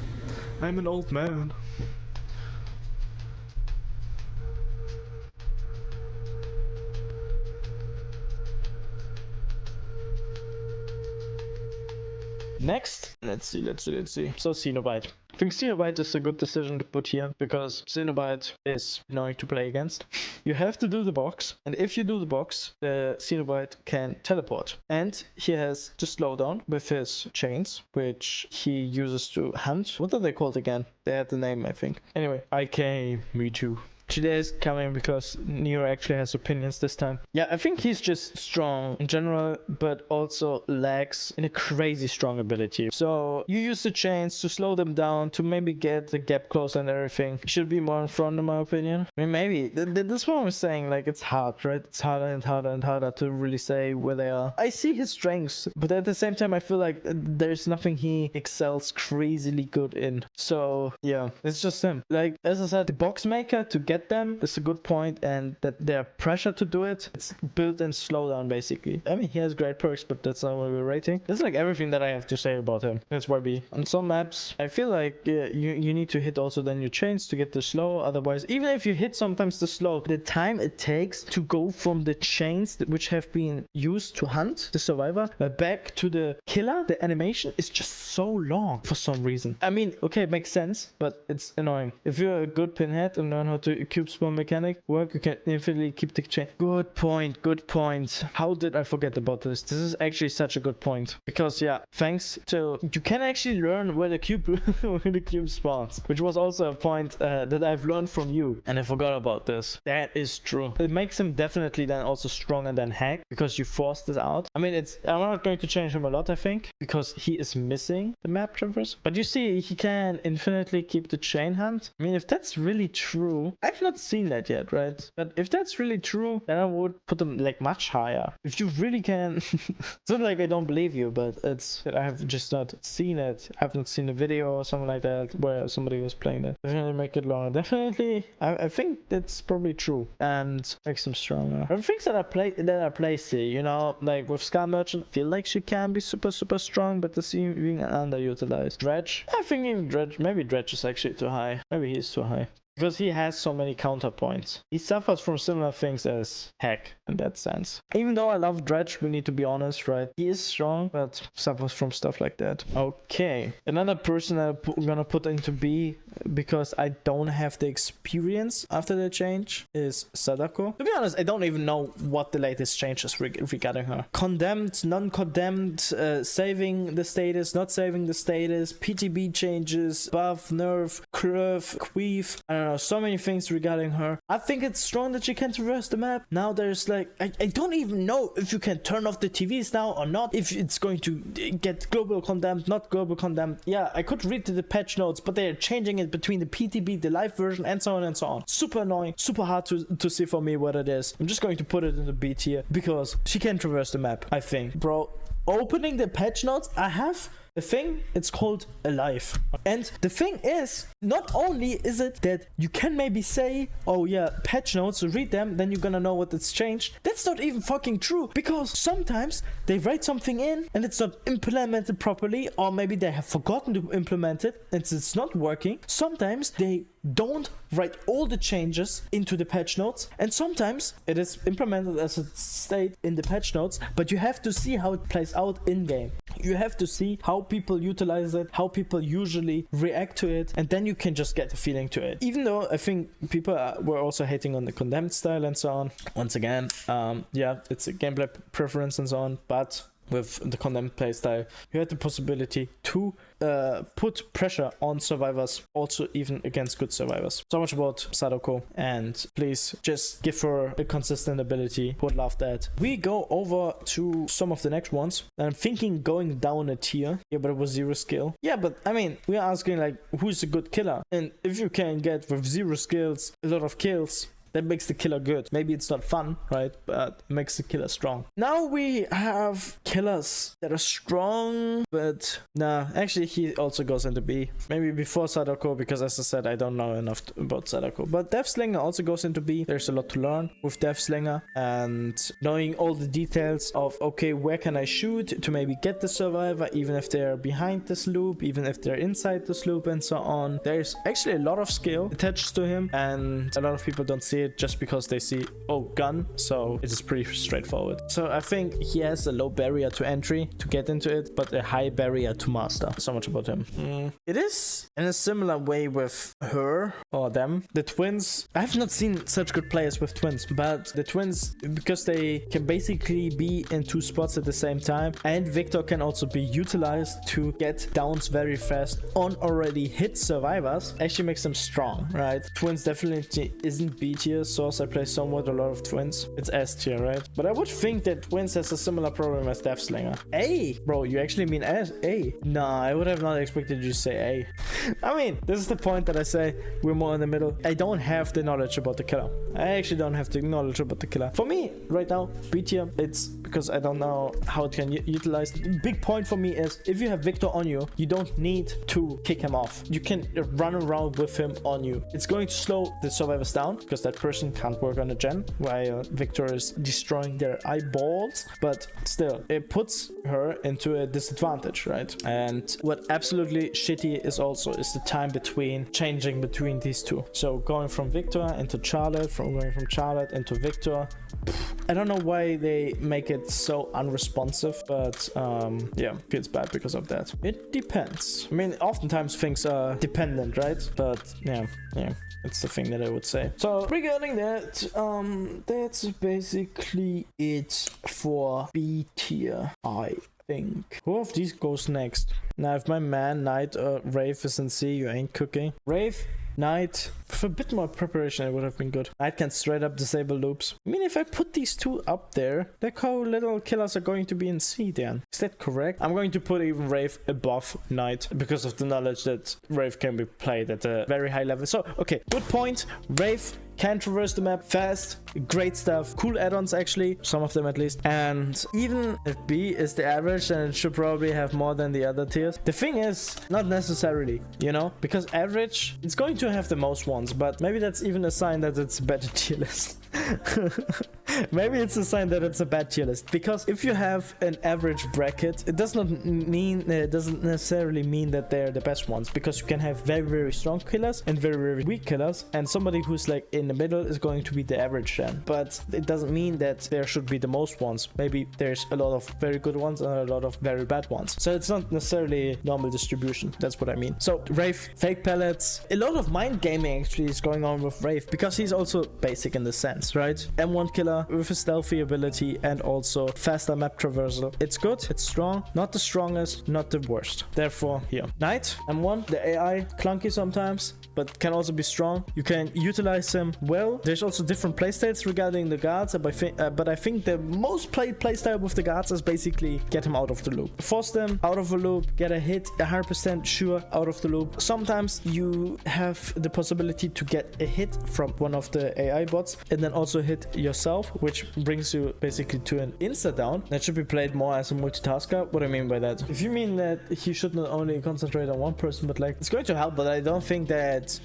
Next, let's see. So Cenobite. I think Cenobite is a good decision to put here because Cenobite is annoying to play against. You have to do the box, and if you do the box, the Cenobite can teleport. And he has the slowdown with his chains, which he uses to hunt. What are they called again? They had the name, I think. Anyway, me too. Today is coming because Neo actually has opinions this time. Yeah, I think he's just strong in general, but also lacks in a crazy strong ability. So you use the chains to slow them down, to maybe get the gap close and everything. He should be more in front in my opinion. I mean, maybe. That's what I'm saying, like it's hard, right? It's harder and harder and harder to really say where they are. I see his strengths, but at the same time I feel like there's nothing he excels crazily good in. So yeah, it's just him. Like, as I said, the box maker to get them is a good point, and that they're pressure to do it. It's built in slowdown basically. I mean, he has great perks, but that's not what we're rating. That's like everything that I have to say about him. That's why B. On some maps, I feel like you need to hit also then your chains to get the slow. Otherwise, even if you hit sometimes the slow, the time it takes to go from the chains which have been used to hunt the survivor back to the killer, the animation is just so long for some reason. I mean, okay, it makes sense, but it's annoying. If you're a good pinhead and learn how to cube spawn mechanic work, you can infinitely keep the chain. Good point. How did I forget about this? This is actually such a good point, because yeah, thanks to you can actually learn where the cube spawns, which was also a point that I've learned from you, and I forgot about this. That is true. It makes him definitely then also stronger than Hack, because you forced it out. I mean, I'm not going to change him a lot, I think, because he is missing the map traverse, but you see he can infinitely keep the chain hunt. I mean, if that's really true, I've not seen that yet, right? But if that's really true, then I would put them like much higher. If you really can. It's not like I don't believe you, but it's that I have just not seen it. I've not seen a video or something like that where somebody was playing that. Definitely make it longer. Definitely, I think that's probably true and makes them stronger. There are things that are placey, you know, like with Scar Merchant, I feel like she can be super strong, but this is being underutilized. Dredge, I think even Dredge, maybe Dredge is actually too high. Maybe he's too high. Because he has so many counterpoints. He suffers from similar things as Hack in that sense. Even though I love Dredge, we need to be honest, right? He is strong, but suffers from stuff like that. Okay. Another person I'm gonna put into B, because I don't have the experience after the change, is Sadako. To be honest, I don't even know what the latest change is regarding her. Condemned, non-condemned, saving the status, not saving the status, PTB changes, buff, nerf, curve, queef. I don't know, so many things regarding her. I think it's strong that she can traverse the map. Now there's like, I don't even know if you can turn off the TVs now or not, if it's going to get global condemned, not global condemned. Yeah, I could read the patch notes, but they're changing it between the PTB, the live version, and so on and so on. Super annoying, super hard to see for me what it is. I'm just going to put it in the B tier because she can traverse the map, I think. Bro, opening the patch notes, I have a thing, it's called Alive. And the thing is, not only is it that you can maybe say, oh yeah, patch notes, read them, then you're gonna know what it's changed. That's not even fucking true, because sometimes they write something in and it's not implemented properly, or maybe they have forgotten to implement it and it's not working. Sometimes they don't write all the changes into the patch notes, and sometimes it is implemented as it stated in the patch notes, but you have to see how it plays out in game. You have to see how people utilize it, how people usually react to it, and then you can just get a feeling to it. Even though I think people were also hating on the condemned style and so on. Once again, yeah, it's a gameplay preference and so on, but with the condemned playstyle, you had the possibility to put pressure on survivors, also even against good survivors. So much about Sadako, and please just give her a consistent ability. Would love that. We go over to some of the next ones. I'm thinking going down a tier. Yeah, but it was 0 skill. Yeah, but I mean, we are asking like, who's a good killer? And if you can get with 0 skills a lot of kills, that makes the killer good. Maybe it's not fun, right? But it makes the killer strong. Now we have killers that are strong, but nah, actually he also goes into B. Maybe before Sadako, because as I said, I don't know enough about Sadako. But Deathslinger also goes into B. There's a lot to learn with Deathslinger, and knowing all the details of, okay, where can I shoot to maybe get the survivor, even if they're behind this loop, even if they're inside this loop, and so on. There's actually a lot of skill attached to him, and a lot of people don't see it just because they see, oh, gun, so it is pretty straightforward. So I think he has a low barrier to entry to get into it, but a high barrier to master. So much about him. It is in a similar way with her or them. The twins, I have not seen such good players with twins, but the twins, because they can basically be in 2 spots at the same time, and Victor can also be utilized to get downs very fast on already hit survivors, actually makes them strong, right? Twins definitely isn't B tier. Source, I play somewhat a lot of twins. It's S tier, right? But I would think that twins has a similar problem as Deathslinger. A, bro, you actually mean S? A? Nah, I would have not expected you to say A. I mean, this is the point that I say we're more in the middle. I don't have the knowledge about the killer. I actually don't have the knowledge about the killer. For me, right now, B tier, it's because I don't know how it can utilize. The big point for me is, if you have Victor on you, you don't need to kick him off. You can run around with him on you. It's going to slow the survivors down, because that person can't work on a gen while Victor is destroying their eyeballs, but still it puts her into a disadvantage, right? And what absolutely shitty is also is the time between changing between these two. So going from Victor into Charlotte, going from Charlotte into Victor, I don't know why they make it so unresponsive, but yeah, feels bad because of that. It depends. I mean, oftentimes things are dependent, right? But yeah, it's the thing that I would say. So regarding that, that's basically it for B tier, I think. Who of these goes next? Now, if my man Knight or Wraith is in C, you ain't cooking. Wraith, Knight, with a bit more preparation, it would have been good. Knight can straight up disable loops. I mean, if I put these two up there, look how little killers are going to be in C then. Is that correct? I'm going to put even Wraith above Knight because of the knowledge that Wraith can be played at a very high level. So, okay, good point. Wraith can traverse the map fast, great stuff, cool add-ons actually, some of them at least. And even if B is the average, then it should probably have more than the other tiers. The thing is, not necessarily, you know, because average, it's going to have the most ones, but maybe that's even a sign that it's a better tier list. Maybe it's a sign that it's a bad tier list, because if you have an average bracket, it doesn't necessarily mean that they're the best ones, because you can have very strong killers and very weak killers, and somebody who's like in the middle is going to be the average then. But it doesn't mean that there should be the most ones. Maybe there's a lot of very good ones and a lot of very bad ones, so it's not necessarily normal distribution. That's what I mean. So Wraith, fake pellets, a lot of mind gaming actually is going on with Wraith, because he's also basic in the sense, right? M1 killer with a stealthy ability and also faster map traversal. It's good, it's strong, not the strongest, not the worst. Therefore, here. Knight, M1, the AI, clunky sometimes, but can also be strong. You can utilize him well. There's also different playstyles regarding the guards, but I think the most played playstyle with the guards is basically get him out of the loop. Force them out of a loop, get a hit, 100% sure out of the loop. Sometimes you have the possibility to get a hit from one of the AI bots and then also hit yourself, which brings you basically to an insta down. That should be played more as a multitasker. What do I mean by that? If you mean that he should not only concentrate on one person, but like, it's going to help, but I don't think that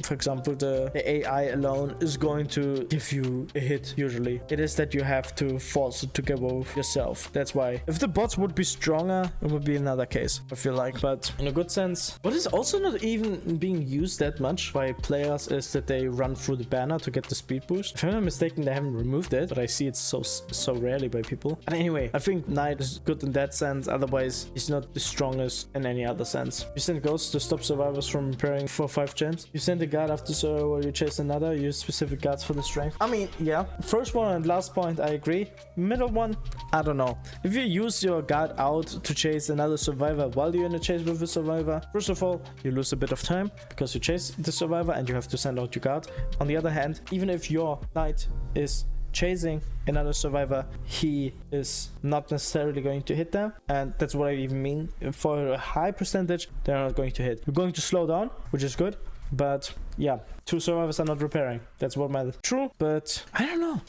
for example the AI alone is going to give you a hit. Usually it is that you have to force it to go with yourself. That's why if the bots would be stronger, it would be another case, I feel like. But in a good sense, what is also not even being used that much by players is that they run through the banner to get the speed boost. If I'm not mistaken, they haven't removed it, but I see it so rarely by people. And anyway, I think Knight is good in that sense. Otherwise, he's not the strongest in any other sense. You send Ghosts to stop survivors from repairing for 5 gens. You send a guard after survivor, you chase another. You use specific guards for the strength. I mean, yeah. First one and last point, I agree. Middle one, I don't know. If you use your guard out to chase another survivor while you're in a chase with a survivor, first of all, you lose a bit of time because you chase the survivor and you have to send out your guard. On the other hand, even if your Knight is chasing another survivor, he is not necessarily going to hit them, and that's what I even mean. For a high percentage, they're not going to hit. You're going to slow down, which is good, but yeah, 2 survivors are not repairing. That's what matters. True, but I don't know.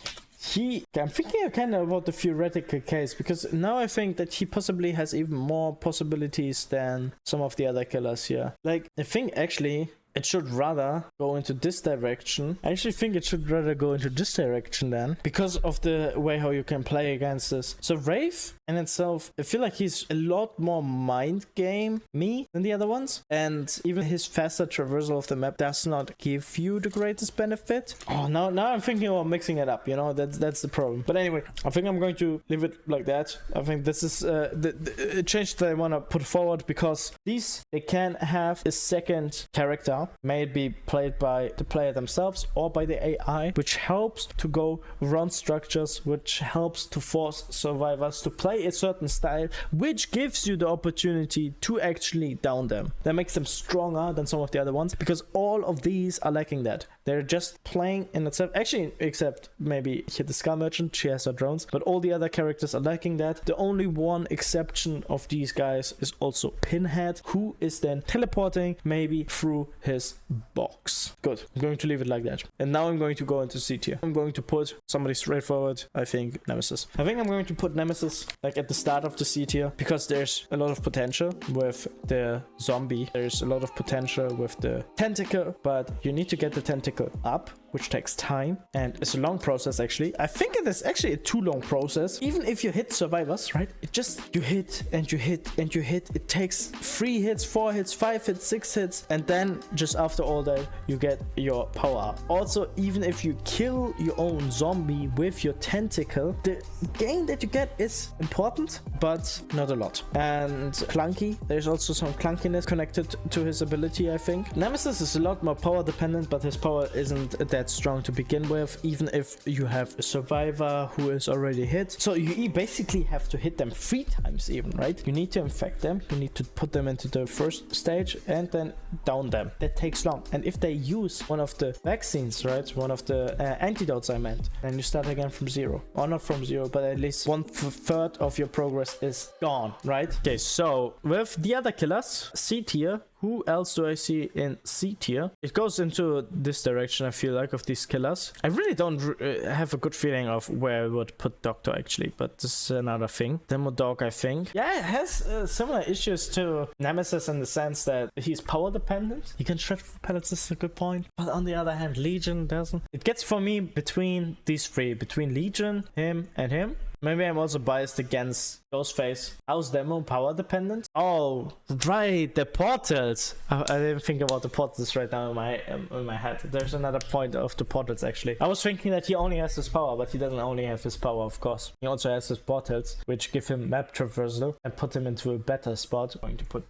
I'm thinking kind of about the theoretical case, because now I think that he possibly has even more possibilities than some of the other killers here. Like, I think actually it should rather go into this direction. I actually think it should rather go into this direction then, because of the way how you can play against this. So Wraith in itself, I feel like he's a lot more mind game me than the other ones, and even his faster traversal of the map does not give you the greatest benefit. Oh, now I'm thinking about mixing it up, you know, that's the problem. But anyway, I think I'm going to leave it like that. I think this is the change that I want to put forward, because they can have a second character. May it be played by the player themselves or by the AI, which helps to go run structures, which helps to force survivors to play a certain style, which gives you the opportunity to actually down them. That makes them stronger than some of the other ones, because all of these are lacking that. They're just playing in itself, actually, except maybe here the Skull Merchant, she has her drones, but all the other characters are lacking that. The only one exception of these guys is also Pinhead, who is then teleporting maybe through his box. Good. I'm going to leave it like that. And now I'm going to go into C tier. I'm going to put somebody straightforward. I think Nemesis. I think I'm going to put Nemesis like at the start of the C tier, because there's a lot of potential with the zombie. There's a lot of potential with the tentacle, but you need to get the tentacle up, which takes time and it's a long process. Actually, I think it is actually a too long process. Even if you hit survivors, right, it just, you hit and you hit and you hit. It takes 3 hits, 4 hits, 5 hits, 6 hits, and then just after all that you get your power up. Also, even if you kill your own zombie with your tentacle, the gain that you get is important, but not a lot. And clunky, there's also some clunkiness connected to his ability. I think Nemesis is a lot more power dependent, but his power isn't that strong to begin with, even if you have a survivor who is already hit. So you basically have to hit them 3 times even, right? You need to infect them, you need to put them into the first stage and then down them. That takes long. And if they use one of the vaccines, right, one of the antidotes I meant, then you start again from 0. Or not from 0, but at least 1/3 of your progress is gone, right? Okay, so with the other killers, C tier, who else do I see in C tier? It goes into this direction, I feel like, of these killers. I really don't have a good feeling of where I would put Doctor, actually, but this is another thing. Demo Dog, I think. Yeah, it has similar issues to Nemesis in the sense that he's power dependent. He can shred through pellets, this is a good point. But on the other hand, Legion doesn't. It gets for me between these 3, between Legion, him, and him. Maybe I'm also biased against Ghostface. How's Demo power dependent? Oh, right, the portals. I didn't think about the portals right now in my head. There's another point of the portals, actually. I was thinking that he only has his power, but he doesn't only have his power, of course. He also has his portals, which give him map traversal and put him into a better spot. I'm going to put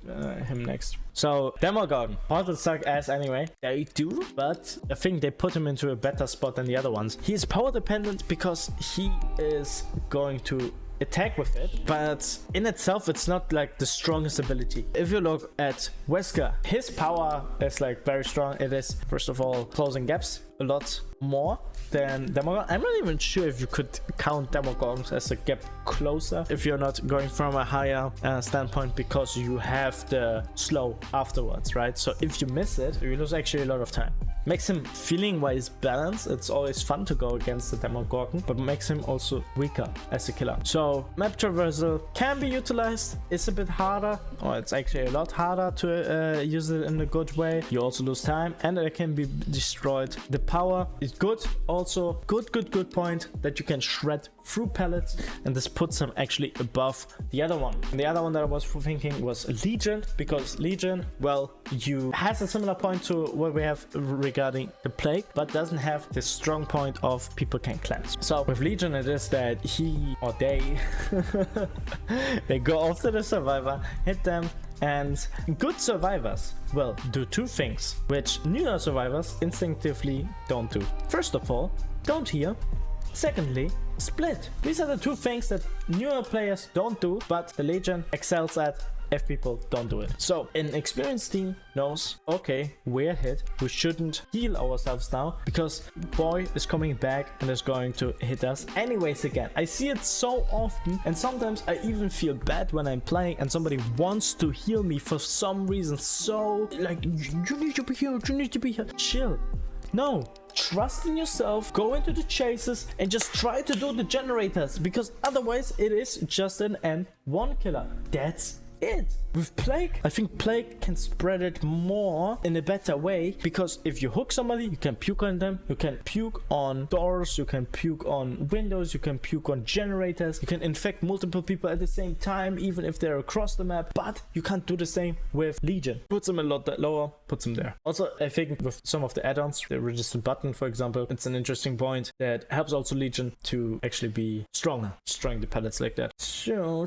him next. So, Demogorgon. Portals suck ass anyway. They do, but I think they put him into a better spot than the other ones. He is power dependent because he is going to attack with it, but in itself it's not like the strongest ability. If you look at Wesker, his power is like very strong. It is, first of all, closing gaps a lot more than Demogorgon. I'm not even sure if you could count Demogorgons as a gap closer if you're not going from a higher standpoint, because you have the slow afterwards, right? So if you miss it, you lose actually a lot of time. Makes him feeling wise balanced. It's always fun to go against the Demogorgon, but makes him also weaker as a killer. So map traversal can be utilized. It's a bit harder, or it's actually a lot harder to use it in a good way. You also lose time, and it can be destroyed. The power is good. Also, good point that you can shred through pellets, and this puts him actually above the other one. And the other one that I was thinking was Legion, because Legion, well, you has a similar point to what we have regarding the plague, but doesn't have the strong point of people can cleanse. So with Legion, it is that he or they they go after the survivor, hit them, and good survivors will do two things which newer survivors instinctively don't do. First of all, don't heal. Secondly, split. These are the two things that newer players don't do, but the Legion excels at if people don't do it. So an experienced team knows, okay, we're hit, we shouldn't heal ourselves now because boy is coming back and is going to hit us anyways again. I see it so often, and sometimes I even feel bad when I'm playing and somebody wants to heal me for some reason. So like, you need to be healed, you need to be healed. Chill. No, trust in yourself, go into the chases and just try to do the generators, because otherwise it is just an N1 killer. That's it. With Plague, I think Plague can spread it more in a better way, because if you hook somebody, you can puke on them, you can puke on doors, you can puke on windows, you can puke on generators, you can infect multiple people at the same time, even if they're across the map, but you can't do the same with Legion. Puts them a lot lower, puts them there. Also, I think with some of the add-ons, the register button, for example, it's an interesting point that helps also Legion to actually be stronger, destroying the pellets like that. So,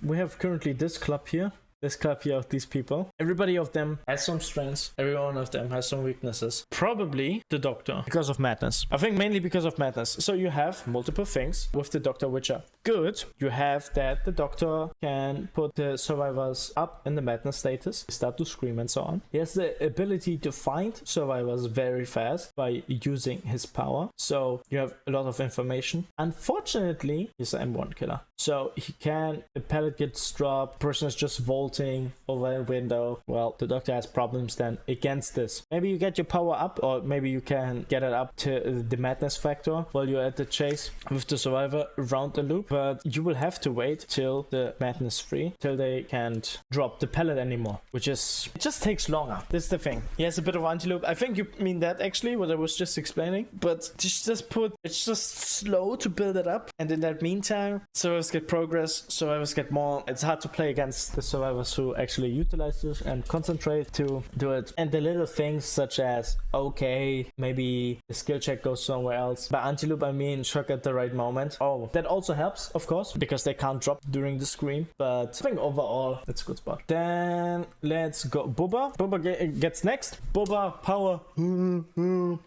we have currently this club here. This club here of these people. Everybody of them has some strengths. Every one of them has some weaknesses. Probably the Doctor, because of madness. I think mainly because of madness. So you have multiple things with the Doctor which are good. You have that the Doctor can put the survivors up in the madness status, start to scream and so on. He has the ability to find survivors very fast by using his power. So you have a lot of information. Unfortunately, he's an M1 killer. So he can, a pellet gets dropped, person is just vaulting over a window. Well, the Doctor has problems then against this. Maybe you get your power up, or maybe you can get it up to the madness factor while you're at the chase with the survivor around the loop. But you will have to wait till the madness free, till they can't drop the pellet anymore, which is, it just takes longer. This is the thing. He has a bit of anti-loop. I think you mean that actually, what I was just explaining, but it's just slow to build it up. And in that meantime, survivors get progress, survivors get more. It's hard to play against the survivors who actually utilize this and concentrate to do it. And the little things such as, okay, maybe the skill check goes somewhere else. By anti-loop, I mean shock at the right moment. Oh, that also helps, of course, because they can't drop during the screen. But I think overall, it's a good spot. Then let's go Bubba. Bubba gets next. Bubba, power.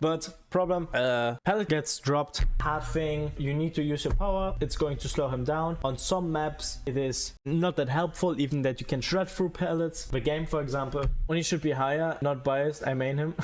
But problem, pellet gets dropped. Hard thing, you need to use your power. It's going to slow him down. On some maps, it is not that helpful, even that you can shred through pellets. The game, for example, Oni should be higher. Not biased, I main him.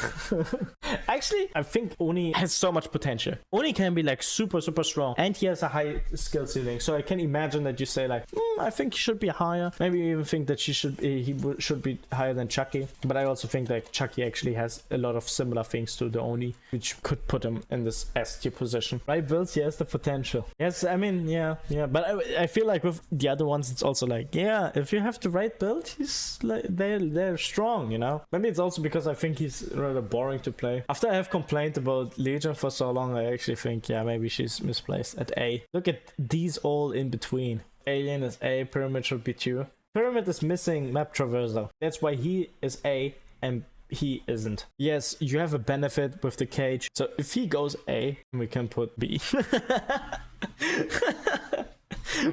Actually, I think Oni has so much potential. Oni can be like super strong, and he has a high skill ceiling. So I can imagine that you say like, I think he should be higher. Maybe you even think that he should be higher than Chucky. But I also think that Chucky actually has a lot of similar things to the Oni, which could put him in this S tier position. Right builds, he has the potential. Yes, I mean, yeah. But I feel like with the other ones, it's also like, yeah, if you have the right build, he's like, they're strong, you know? Maybe it's also because I think he's rather boring to play. After I have complained about Legion for so long, I actually think, yeah, maybe she's misplaced at A. Look at these all in between. Alien is A, Pyramid should be 2. Pyramid is missing map traversal. That's why he is A and he isn't. Yes, you have a benefit with the cage. So if he goes A, we can put B.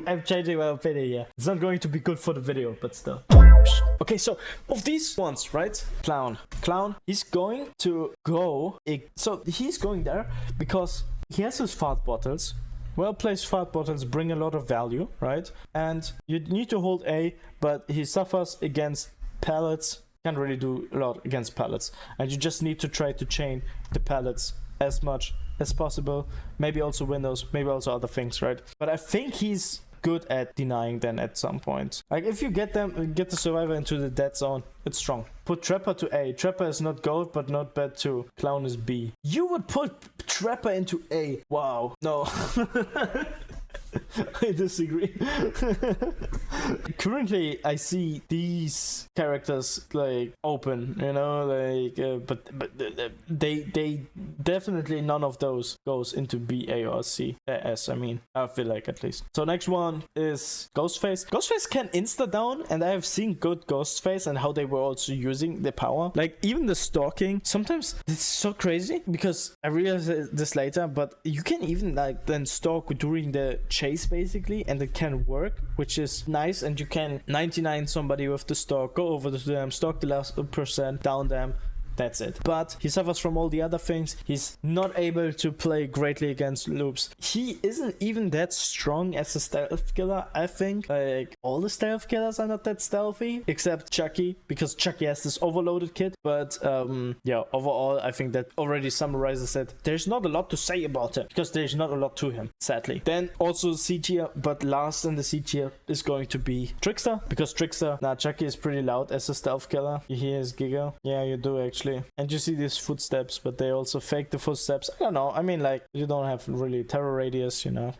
I'm changing my opinion here. It's not going to be good for the video, but still. Okay, so of these ones, right? Clown, he's going to go. So he's going there because he has his fart bottles. Well-placed fart bottles bring a lot of value, right? And you need to hold A, but he suffers against pellets. Can't really do a lot against pellets, and you just need to try to chain the pellets as much as possible. Maybe also windows, maybe also other things, right? But I think he's good at denying them at some point. Like if you get the survivor into the dead zone, it's strong. Put Trapper to A. Trapper is not gold, but not bad too. Clown is B. You would put Trapper into A. Wow. No. I disagree. like currently I see these characters like open, you know, like but they definitely none of those goes into B, A, or C, S. I mean, I feel like at least. So next one is Ghostface. Ghostface can insta down, and I have seen good Ghostface and how they were also using the power. Like even the stalking. Sometimes it's so crazy because I realized this later, but you can even like then stalk during the chase basically, and it can work, which is nice. And you can 99 somebody with the stalk, go over to them, stalk the last percent, down them. That's it. But he suffers from all the other things. He's not able to play greatly against loops. He isn't even that strong as a stealth killer, I think. Like, all the stealth killers are not that stealthy, except Chucky, because Chucky has this overloaded kit. But, yeah, overall, I think that already summarizes it. There's not a lot to say about him, because there's not a lot to him, sadly. Then, also C tier, but last in the C tier is going to be Trickster, because Trickster, Chucky is pretty loud as a stealth killer. You hear his giggle. Yeah, you do actually. And you see these footsteps, but they also fake the footsteps. I don't know. I mean, like, you don't have really terror radius, you know.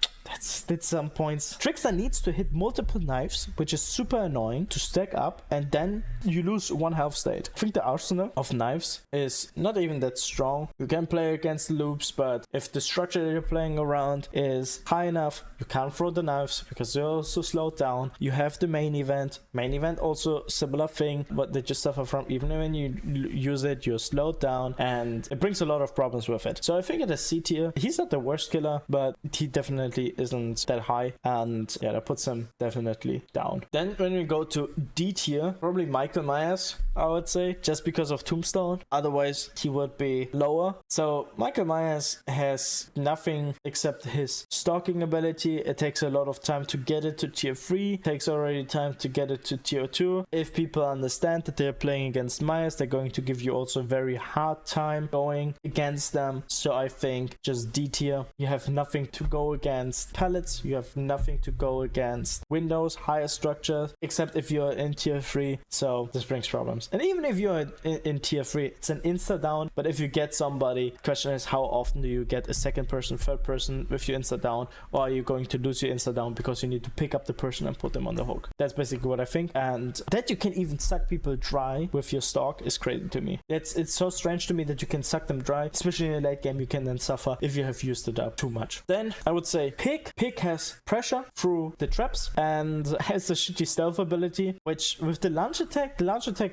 That's some points. Trickster needs to hit multiple knives, which is super annoying to stack up, and then you lose one health state. I think the arsenal of knives is not even that strong. You can play against the loops, but if the structure that you're playing around is high enough, you can't throw the knives because you're also slowed down. You have the main event. Main event also similar thing, but they just suffer from, even when you use it, you're slowed down, and it brings a lot of problems with it. So I think it is C tier. He's not the worst killer, but he definitely isn't that high, and yeah, that puts him definitely down. Then when we go to D tier, probably Michael Myers, I would say, just because of Tombstone. Otherwise he would be lower. So Michael Myers has nothing except his stalking ability. It takes a lot of time to get it to tier 3, takes already time to get it to tier 2. If people understand that they're playing against Myers, they're going to give you also a very hard time going against them. So I think just D tier. You have nothing to go against pallets, you have nothing to go against windows, higher structure, except if you're in tier 3. So this brings problems. And even if you're in tier 3, it's an insta down. But if you get somebody, the question is, how often do you get a second person, third person with your insta down, or are you going to lose your insta down because you need to pick up the person and put them on the hook? That's basically what I think. And that you can even suck people dry with your stalk is crazy to me. It's so strange to me that you can suck them dry, especially in a late game. You can then suffer if you have used it up too much. Then I would say Pig has pressure through the traps and has a shitty stealth ability, which with the launch attack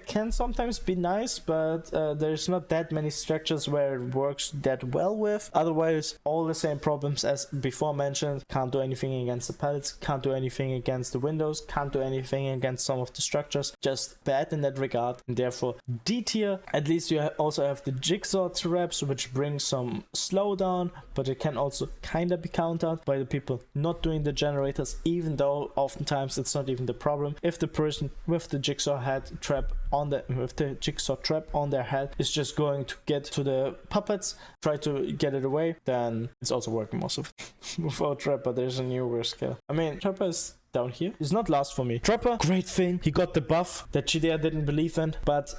can sometimes be nice, but there's not that many structures where it works that well with. Otherwise, all the same problems as before mentioned. Can't do anything against the pallets, can't do anything against the windows, can't do anything against some of the structures. Just bad in that regard, and therefore D tier. At least you also have the jigsaw traps, which bring some slowdown, but it can also kind of be countered by the people not doing the generators, even though oftentimes it's not even the problem. If the person with the jigsaw trap on their head is just going to get to the puppets, try to get it away, then it's also working most of it. Without trap, but there's a newer skill. I mean, Trapper is down here. It's not last for me. Trapper, great thing. He got the buff that GDR didn't believe in, but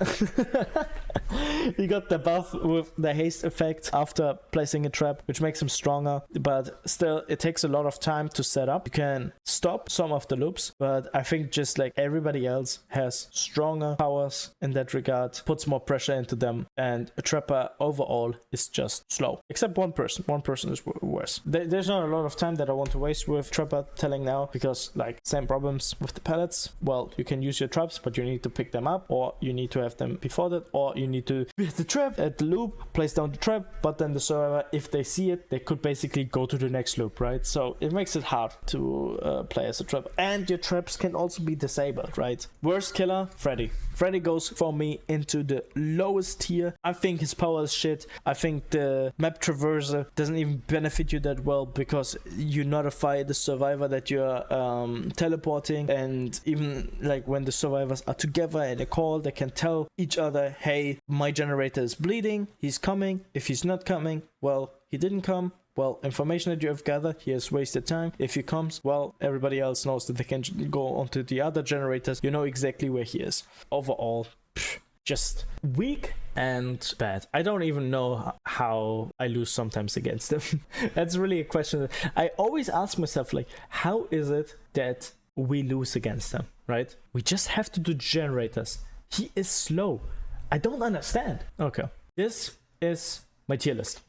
he got the buff with the haste effect after placing a trap, which makes him stronger. But still, it takes a lot of time to set up. You can stop some of the loops, but I think just like everybody else has stronger powers in that regard, puts more pressure into them, and a Trapper overall is just slow. Except one person. One person is worse. There's not a lot of time that I want to waste with Trapper telling now, because like same problems with the pallets. Well, you can use your traps, but you need to pick them up, or you need to have them before that, or you need to hit the trap at the loop, place down the trap, but then the survivor, if they see it, they could basically go to the next loop, right? So it makes it hard to play as a trap, and your traps can also be disabled, right? Worst killer, Freddy. Freddy goes for me into the lowest tier. I think his power is shit. I think the map traverser doesn't even benefit you that well, because you notify the survivor that you're teleporting, and even like when the survivors are together in a call, they can tell each other, hey, my generator is bleeding, he's coming. If he's not coming, well, he didn't come. Well, information that you have gathered, he has wasted time. If he comes, well, everybody else knows that they can go onto the other generators. You know exactly where he is. Overall, just weak and bad. I don't even know how I lose sometimes against them. That's really a question. I always ask myself, like, how is it that we lose against him, right? We just have to do generators. He is slow. I don't understand. Okay, this is my tier list.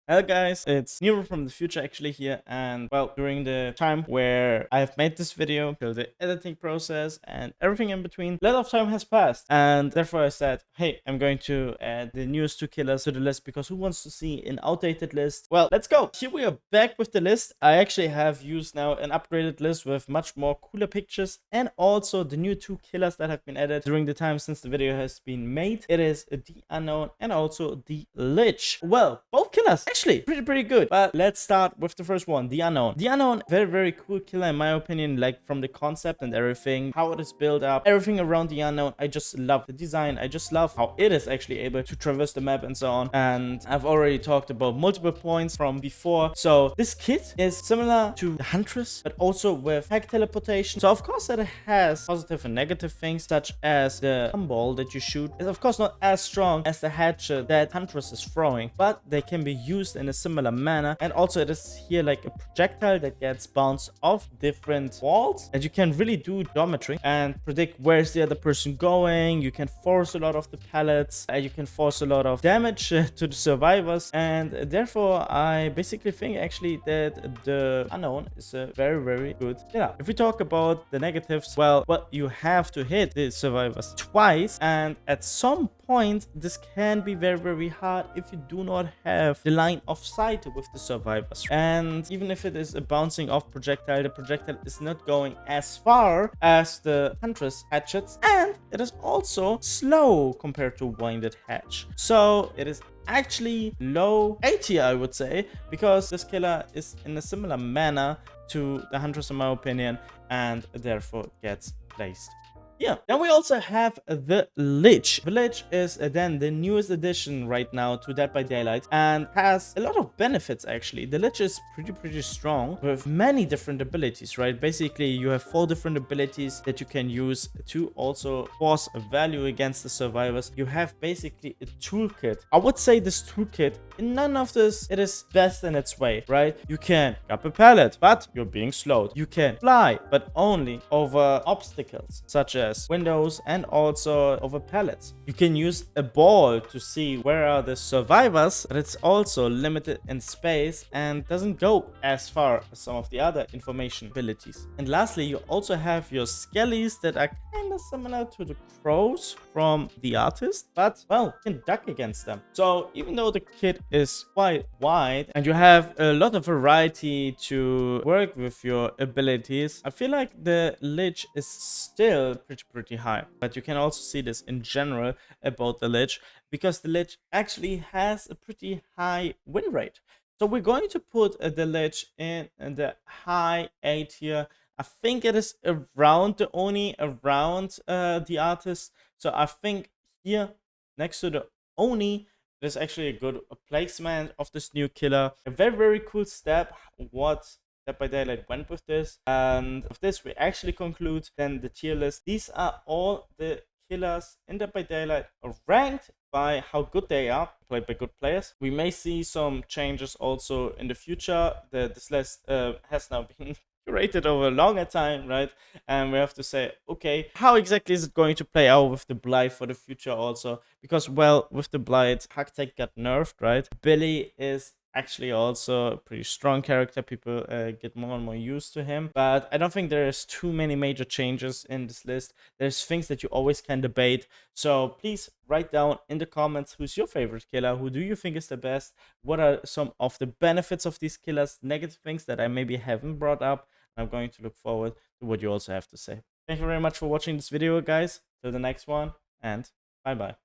Hello guys, it's Nero from the future actually here, and well, during the time where I've made this video, till the editing process and everything in between, a lot of time has passed, and therefore I said, hey, I'm going to add the newest 2 killers to the list, because who wants to see an outdated list? Well, let's go. Here we are back with the list. I actually have used now an upgraded list with much more cooler pictures, and also the new 2 killers that have been added during the time since the video has been made. It is the Unknown and also the Lich. Well, both killers actually pretty good, but let's start with the first one, the Unknown. The Unknown, very cool killer in my opinion, like from the concept and everything, how it is built up, everything around the Unknown. I just love the design. I just love how it is actually able to traverse the map and so on, and I've already talked about multiple points from before. So this kit is similar to the Huntress, but also with hack teleportation. So of course that it has positive and negative things, such as the ball that you shoot is of course not as strong as the hatchet that Huntress is throwing, but they can be used in a similar manner. And also it is here like a projectile that gets bounced off different walls, and you can really do geometry and predict where's the other person going. You can force a lot of the pallets, you can force a lot of damage to the survivors, and therefore I basically think actually that the Unknown is a very good killer. If we talk about the negatives, well, you have to hit the survivors twice, and at some point this can be very hard if you do not have the line of sight with the survivors. And even if it is a bouncing off projectile, the projectile is not going as far as the Huntress hatchets, and it is also slow compared to winded hatch. So it is actually low A tier, I would say, because this killer is in a similar manner to the Huntress in my opinion, and therefore gets placed. Yeah, then we also have the Lich. The Lich is then the newest addition right now to Dead by Daylight, and has a lot of benefits actually. The Lich is pretty strong with many different abilities, right? Basically, you have 4 different abilities that you can use to also force a value against the survivors. You have basically a toolkit. I would say this toolkit, in none of this, it is best in its way, right? You can grab a pallet, but you're being slowed. You can fly, but only over obstacles, such as windows and also over pallets. You can use a ball to see where are the survivors, but it's also limited in space and doesn't go as far as some of the other information abilities. And lastly, you also have your skellies that are kind of similar to the crows from the artist, but well, you can duck against them. So even though the kit is quite wide and you have a lot of variety to work with your abilities, I feel like the Lich is still pretty high. But you can also see this in general about the Lich, because the Lich actually has a pretty high win rate. So we're going to put the Lich in the high A tier. I think it is around the Oni, around the artist. So I think here next to the Oni, there's actually a good placement of this new killer. A very cool step what Dead by Daylight went with this. And with this we actually conclude then the tier list. These are all the killers in Dead by Daylight ranked by how good they are, played by good players. We may see some changes also in the future. This list has now been curated over a longer time, right? And we have to say, okay, how exactly is it going to play out with the Blight for the future also? Because, well, with the Blight, Hacktech got nerfed, right? Billy is actually also a pretty strong character. People get more and more used to him, but I don't think there's too many major changes in this list. There's things that you always can debate, so please write down in the comments who's your favorite killer, who do you think is the best, what are some of the benefits of these killers, negative things that I maybe haven't brought up. I'm going to look forward to what you also have to say. Thank you very much for watching this video, guys. Till the next one, and bye bye.